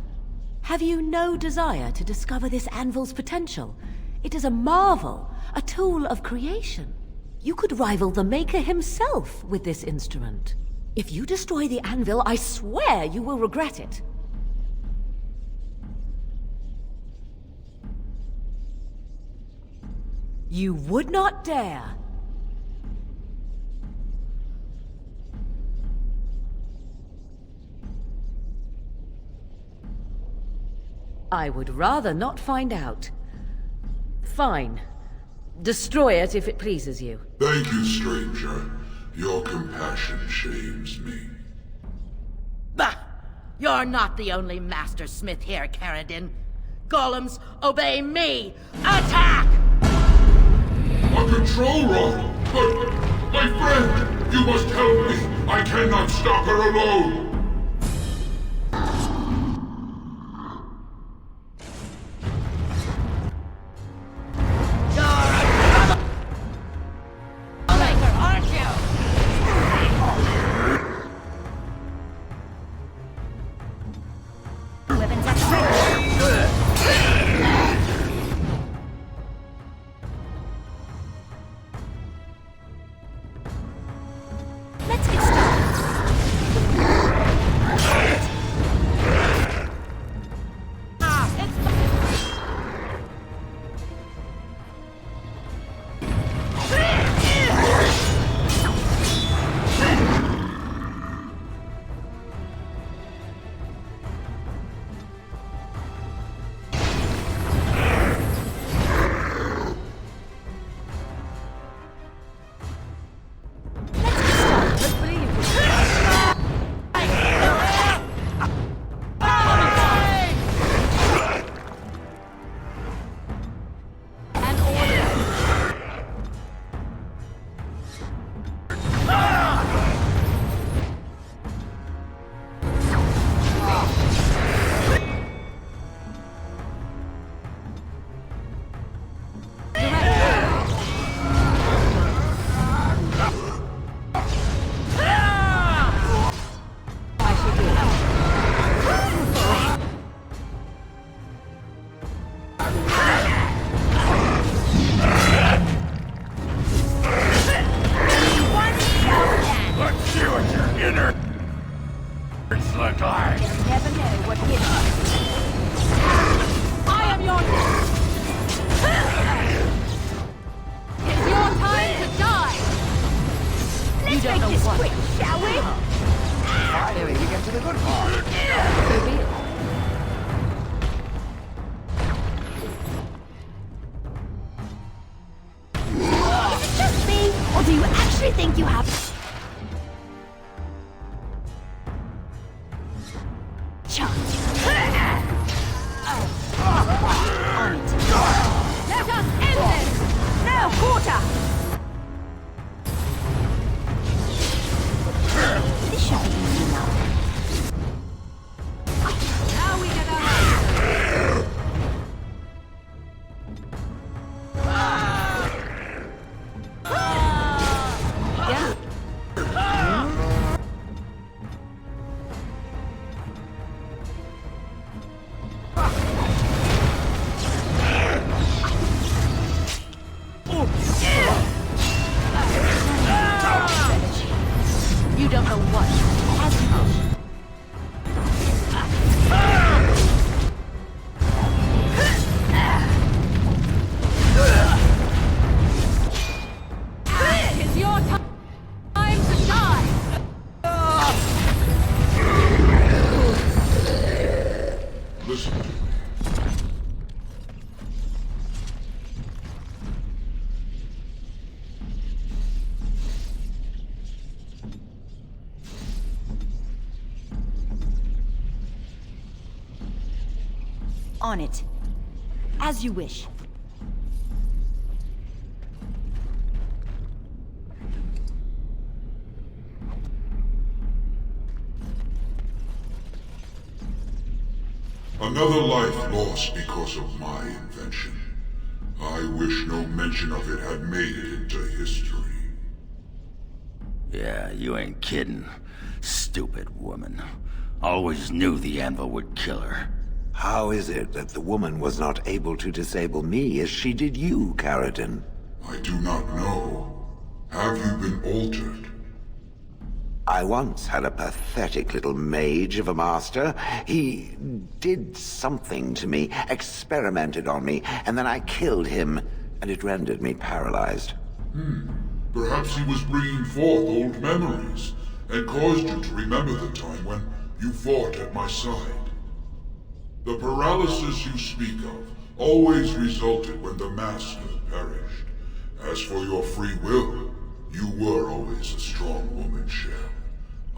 Have you no desire to discover this anvil's potential? It is a marvel, a tool of creation. You could rival the Maker himself with this instrument. If you destroy the anvil, I swear you will regret it. You would not dare. I would rather not find out. Fine. Destroy it if it pleases you. Thank you, stranger. Your compassion shames me. Bah! You're not the only master smith here, Caradin. Golems, obey me! Attack! A control rod! But, my friend, you must help me! I cannot stop her alone! On it. As you wish. Another life lost because of my invention. I wish no mention of it had made it into history. Yeah, you ain't kidding. Stupid woman. Always knew the anvil would kill her. How is it that the woman was not able to disable me as she did you, Caradin? I do not know. Have you been altered? I once had a pathetic little mage of a master. He did something to me, experimented on me, and then I killed him, and it rendered me paralyzed. Perhaps he was bringing forth old memories, and caused you to remember the time when you fought at my side. The paralysis you speak of always resulted when the Master perished. As for your free will, you were always a strong woman, Shell.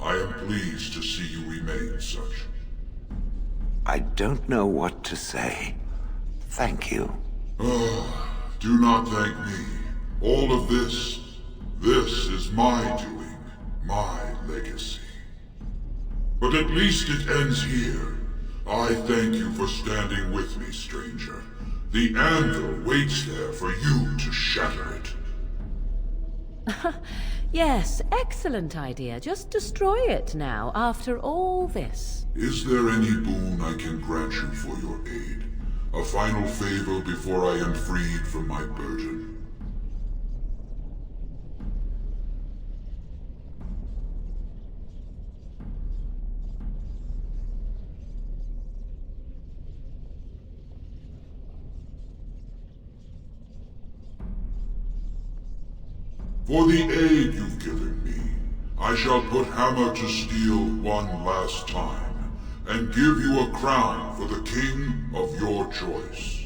I am pleased to see you remain such. I don't know what to say. Thank you. Do not thank me. All of this is my doing, my legacy. But at least it ends here. I thank you for standing with me, stranger. The anvil waits there for you to shatter it. Yes, excellent idea. Just destroy it now, after all this. Is there any boon I can grant you for your aid? A final favor before I am freed from my burden? For the aid you've given me, I shall put hammer to steel one last time, and give you a crown for the king of your choice.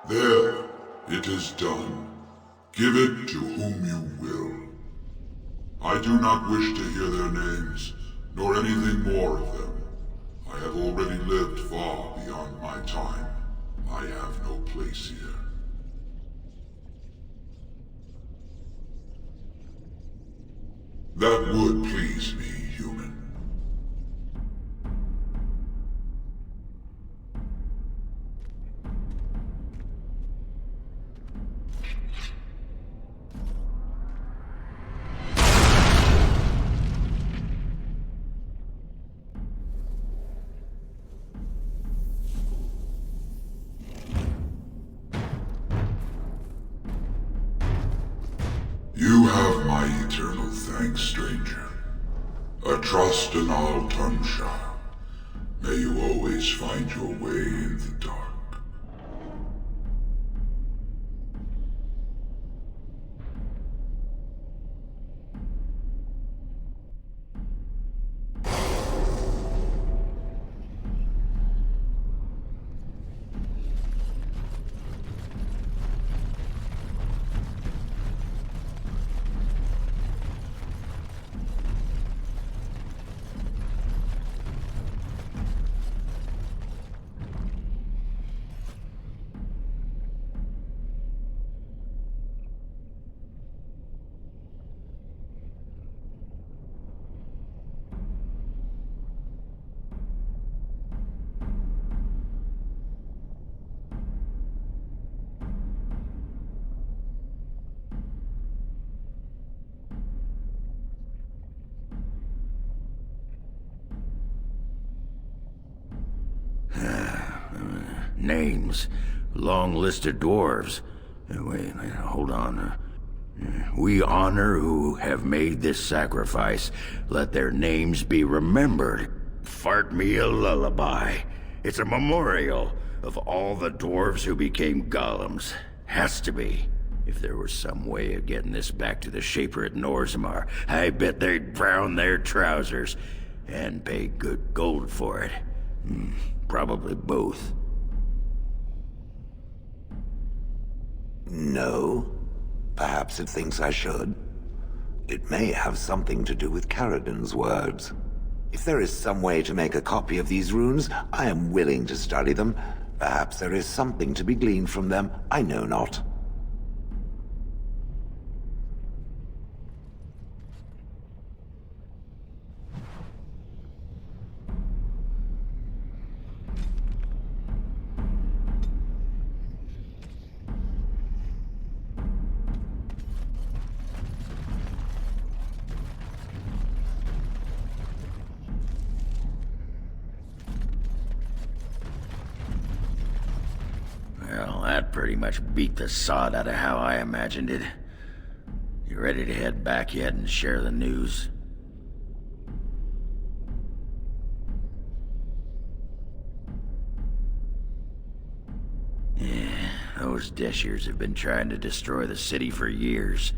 There, it is done. Give it to whom you will. I do not wish to hear their names, nor anything more of them. I have already lived far beyond my time. I have no place here. That would please me, human. You have my eternal thanks, stranger. A trust in all Tunsha. May you always find your way in the dark. Names. Long list of dwarves. Wait, hold on. We honor who have made this sacrifice. Let their names be remembered. Fart me a lullaby. It's a memorial of all the dwarves who became golems. Has to be. If there was some way of getting this back to the Shaper at Norzimar, I bet they'd brown their trousers. And pay good gold for it. Probably both. No. Perhaps it thinks I should. It may have something to do with Caradon's words. If there is some way to make a copy of these runes, I am willing to study them. Perhaps there is something to be gleaned from them, I know not. pretty much beat the sod out of how I imagined it. You ready to head back yet and share the news? Yeah, those Deshirs have been trying to destroy the city for years.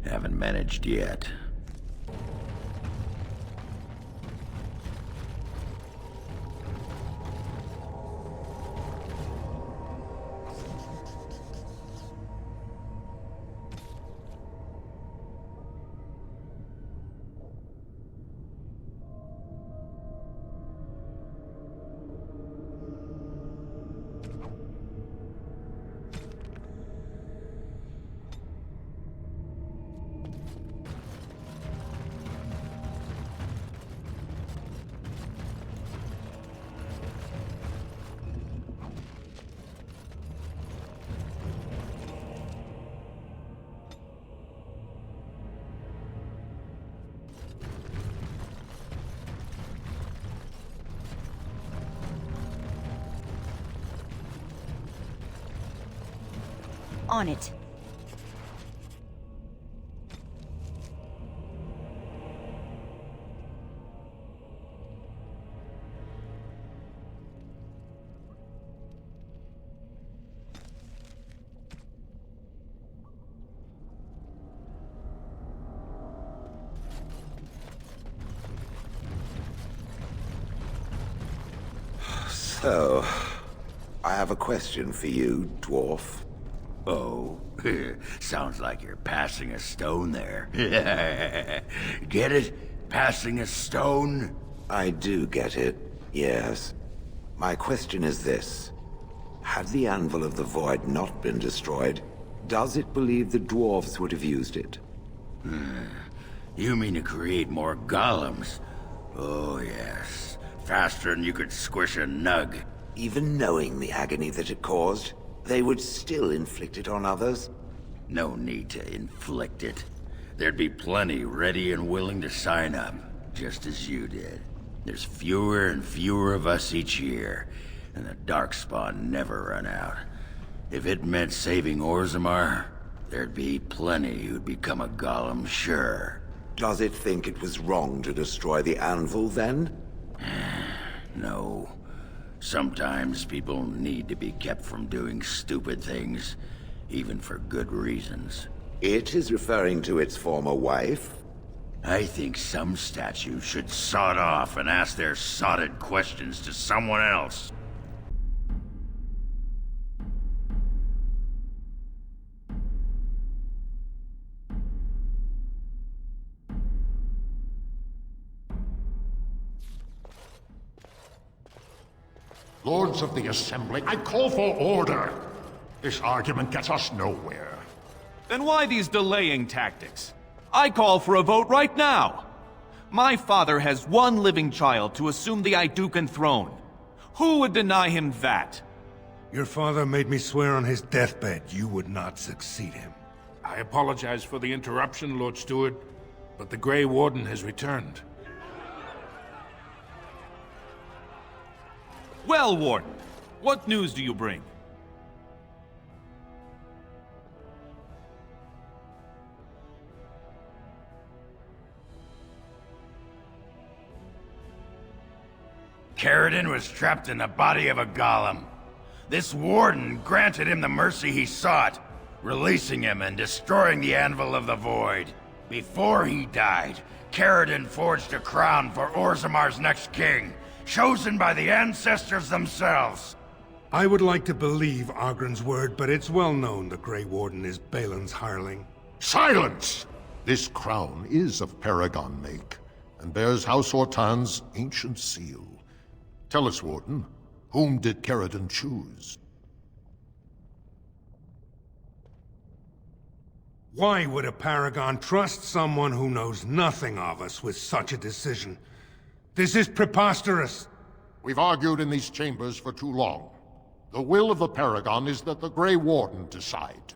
Haven't managed yet. On it. So, I have a question for you, dwarf. Oh, sounds like you're passing a stone there. Get it? Passing a stone? I do get it, yes. My question is this. Had the Anvil of the Void not been destroyed, does it believe the dwarves would have used it? You mean to create more golems? Oh, yes. Faster than you could squish a nug. Even knowing the agony that it caused, they would still inflict it on others? No need to inflict it. There'd be plenty ready and willing to sign up, just as you did. There's fewer and fewer of us each year, and the Darkspawn never run out. If it meant saving Orzammar, there'd be plenty who'd become a golem, sure. Does it think it was wrong to destroy the Anvil, then? No. Sometimes people need to be kept from doing stupid things, even for good reasons. It is referring to its former wife? I think some statues should sod off and ask their sodded questions to someone else. Lords of the Assembly, I call for order. This argument gets us nowhere. Then why these delaying tactics? I call for a vote right now. My father has one living child to assume the Idukan throne. Who would deny him that? Your father made me swear on his deathbed you would not succeed him. I apologize for the interruption, Lord Steward, but the Grey Warden has returned. Well, Warden, what news do you bring? Caridin was trapped in the body of a golem. This warden granted him the mercy he sought, releasing him and destroying the Anvil of the Void. Before he died, Caridin forged a crown for Orzammar's next king, chosen by the ancestors themselves. I would like to believe Ogren's word, but it's well known the Grey Warden is Balin's hireling. Silence! This crown is of Paragon make, and bears House Ortan's ancient seal. Tell us, Warden, whom did Caridin choose? Why would a Paragon trust someone who knows nothing of us with such a decision? This is preposterous! We've argued in these chambers for too long. The will of the Paragon is that the Grey Warden decide.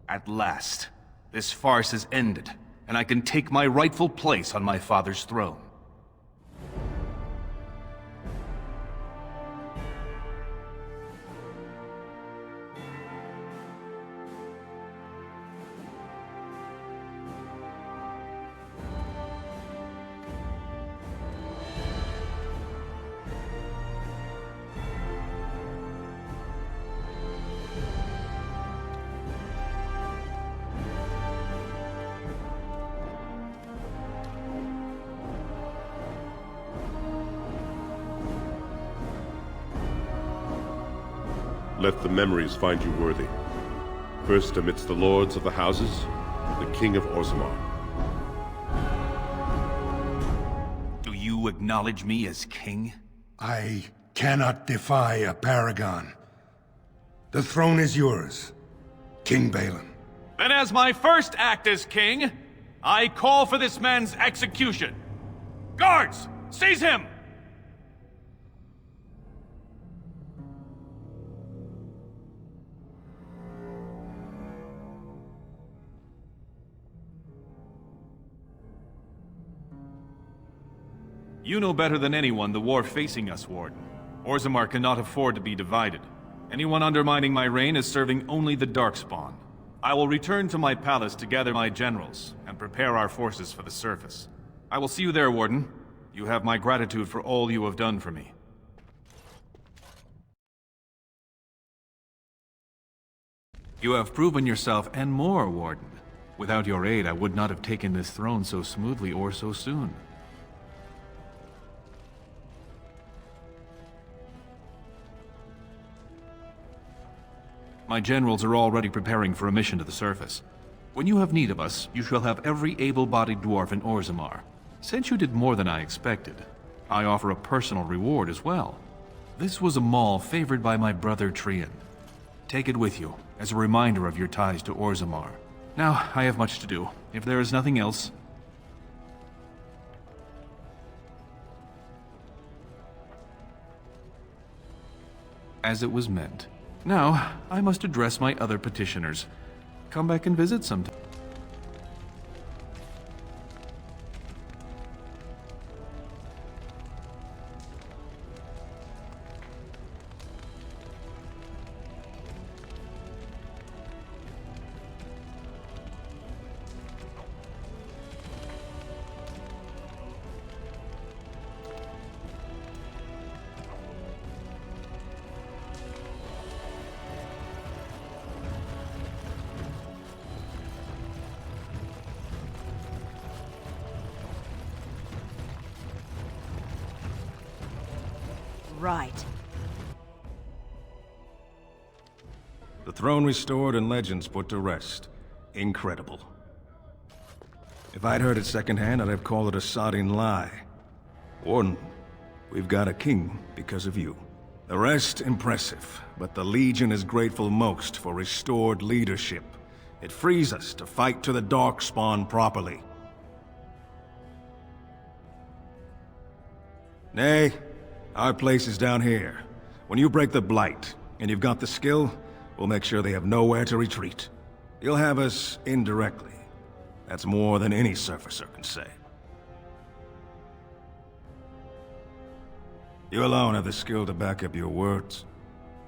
At last, this farce is ended, and I can take my rightful place on my father's throne. Let the memories find you worthy. First amidst the lords of the houses, the King of Orzammar. Do you acknowledge me as king? I cannot defy a paragon. The throne is yours, King Balin. Then as my first act as king, I call for this man's execution. Guards, seize him! You know better than anyone the war facing us, Warden. Orzammar cannot afford to be divided. Anyone undermining my reign is serving only the Darkspawn. I will return to my palace to gather my generals and prepare our forces for the surface. I will see you there, Warden. You have my gratitude for all you have done for me. You have proven yourself and more, Warden. Without your aid, I would not have taken this throne so smoothly or so soon. My generals are already preparing for a mission to the surface. When you have need of us, you shall have every able-bodied dwarf in Orzammar. Since you did more than I expected, I offer a personal reward as well. This was a maul favored by my brother Trian. Take it with you, as a reminder of your ties to Orzammar. Now, I have much to do. If there is nothing else... As it was meant. Now, I must address my other petitioners. Come back and visit sometime. Right. The throne restored and legends put to rest. Incredible. If I'd heard it secondhand, I'd have called it a sodding lie. Warden, we've got a king because of you. The rest, impressive, but the Legion is grateful most for restored leadership. It frees us to fight to the Darkspawn properly. Nay, our place is down here. When you break the Blight, and you've got the skill, we'll make sure they have nowhere to retreat. You'll have us indirectly. That's more than any surfacer can say. You alone have the skill to back up your words.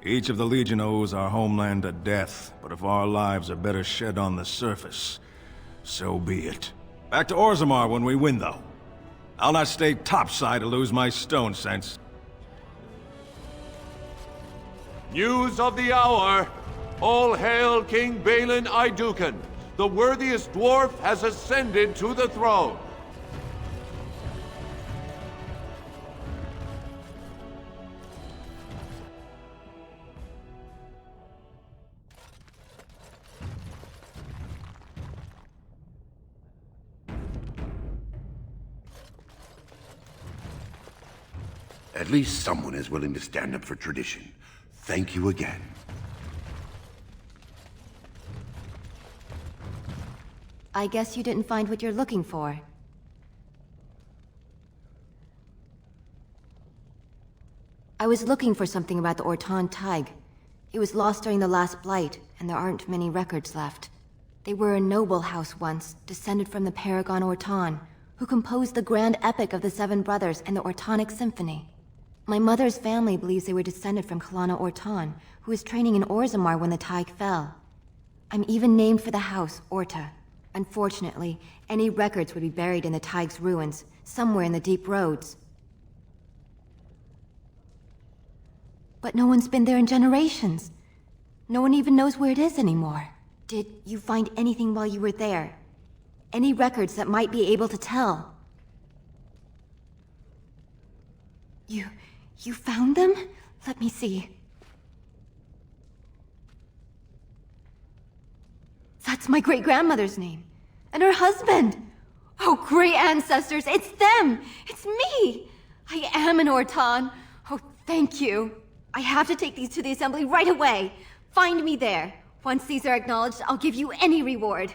Each of the Legion owes our homeland a death, but if our lives are better shed on the surface, so be it. Back to Orzammar when we win, though. I'll not stay topside to lose my stone sense. News of the hour! All hail King Balin Aidukan! The worthiest dwarf has ascended to the throne! At least someone is willing to stand up for tradition. Thank you again. I guess you didn't find what you're looking for. I was looking for something about the Orton Tig. It was lost during the last Blight, and there aren't many records left. They were a noble house once, descended from the Paragon Orton, who composed the grand epic of the Seven Brothers and the Ortonic Symphony. My mother's family believes they were descended from Kalana Orton, who was training in Orzammar when the Tig fell. I'm even named for the house, Orta. Unfortunately, any records would be buried in the Tig's ruins, somewhere in the deep roads. But no one's been there in generations. No one even knows where it is anymore. Did you find anything while you were there? Any records that might be able to tell? You found them? Let me see. That's my great-grandmother's name. And her husband! Oh, great ancestors, it's them! It's me! I am an Orton. Oh, thank you. I have to take these to the assembly right away. Find me there. Once these are acknowledged, I'll give you any reward.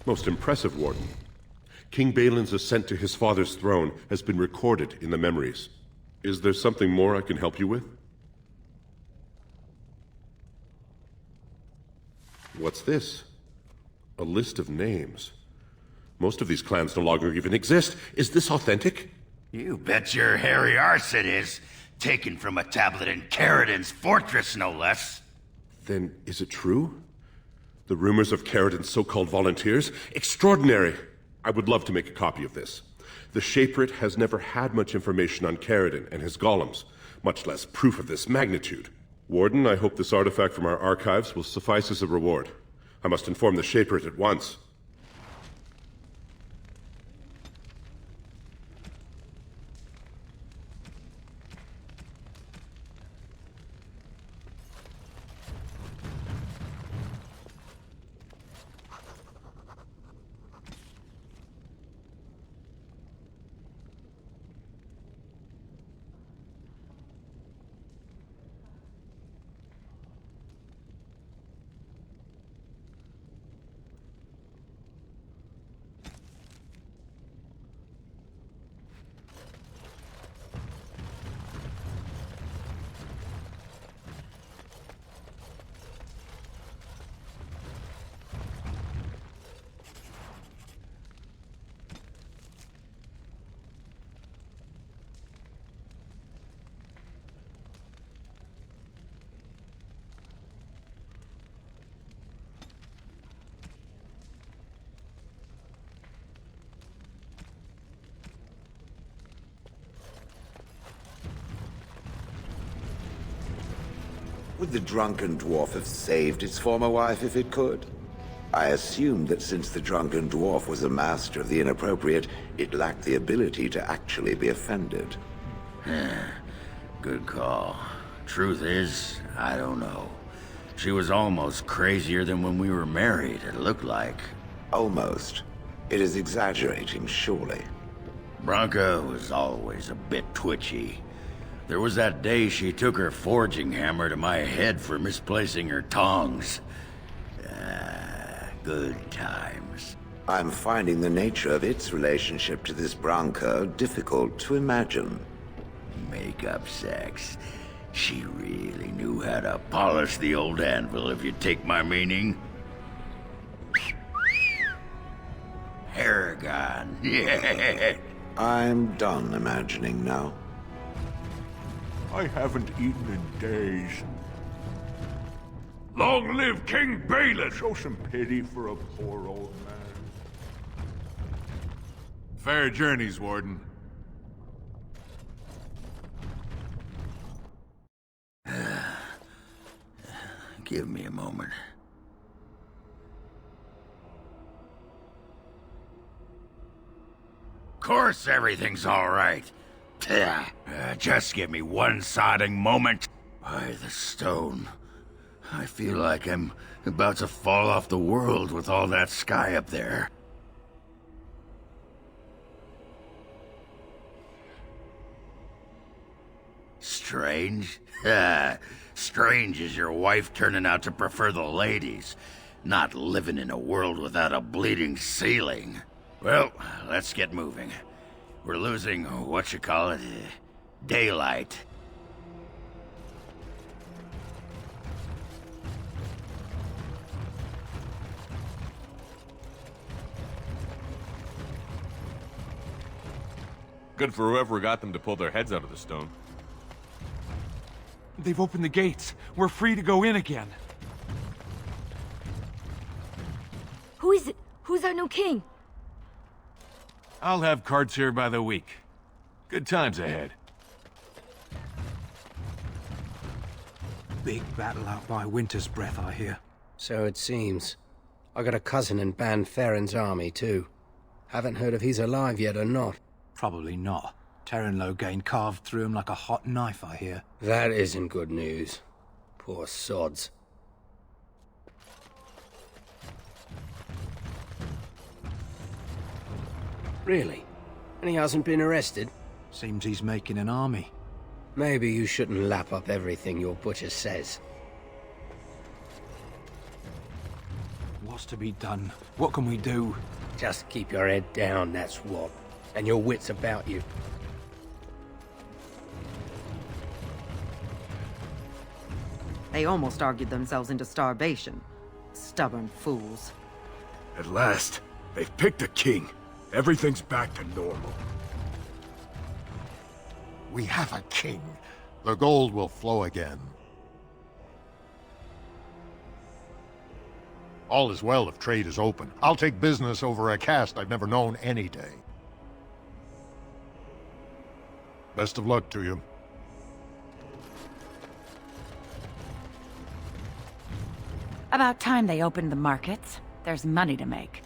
Most impressive, Warden. King Balin's ascent to his father's throne has been recorded in the memories. Is there something more I can help you with? What's this? A list of names. Most of these clans no longer even exist. Is this authentic? You bet your hairy arse it is. Taken from a tablet in Caridin's fortress, no less. Then is it true? The rumors of Caridin's so-called volunteers? Extraordinary! I would love to make a copy of this. The Shaperate has never had much information on Caridin and his golems, much less proof of this magnitude. Warden, I hope this artifact from our archives will suffice as a reward. I must inform the Shaperate at once. Would the drunken dwarf have saved its former wife if it could? I assumed that since the drunken dwarf was a master of the inappropriate, it lacked the ability to actually be offended. Good call. Truth is, I don't know. She was almost crazier than when we were married, it looked like. Almost. It is exaggerating, surely. Branka was always a bit twitchy. There was that day she took her forging hammer to my head for misplacing her tongs. Good times. I'm finding the nature of its relationship to this Branka difficult to imagine. Make-up sex. She really knew how to polish the old anvil, if you take my meaning. Paragon. Yeah. I'm done imagining now. I haven't eaten in days. Long live King Balin! Show some pity for a poor old man. Fair journeys, Warden. Give me a moment. Of course everything's all right. Just give me one sodding moment. By the stone. I feel like I'm about to fall off the world with all that sky up there. Strange? Strange is your wife turning out to prefer the ladies, not living in a world without a bleeding ceiling. Well, let's get moving. We're losing, daylight. Good for whoever got them to pull their heads out of the stone. They've opened the gates. We're free to go in again. Who is it? Who's our new king? I'll have cards here by the week. Good times ahead. Big battle out by Winter's Breath, I hear. So it seems. I got a cousin in Ban Farron's army, too. Haven't heard if he's alive yet or not. Probably not. Terran Loghain carved through him like a hot knife, I hear. That isn't good news. Poor sods. Really? And he hasn't been arrested? Seems he's making an army. Maybe you shouldn't lap up everything your butcher says. What's to be done? What can we do? Just keep your head down, that's what. And your wits about you. They almost argued themselves into starvation. Stubborn fools. At last, they've picked a king. Everything's back to normal. We have a king. The gold will flow again. All is well if trade is open. I'll take business over a caste I've never known any day. Best of luck to you. About time they opened the markets. There's money to make.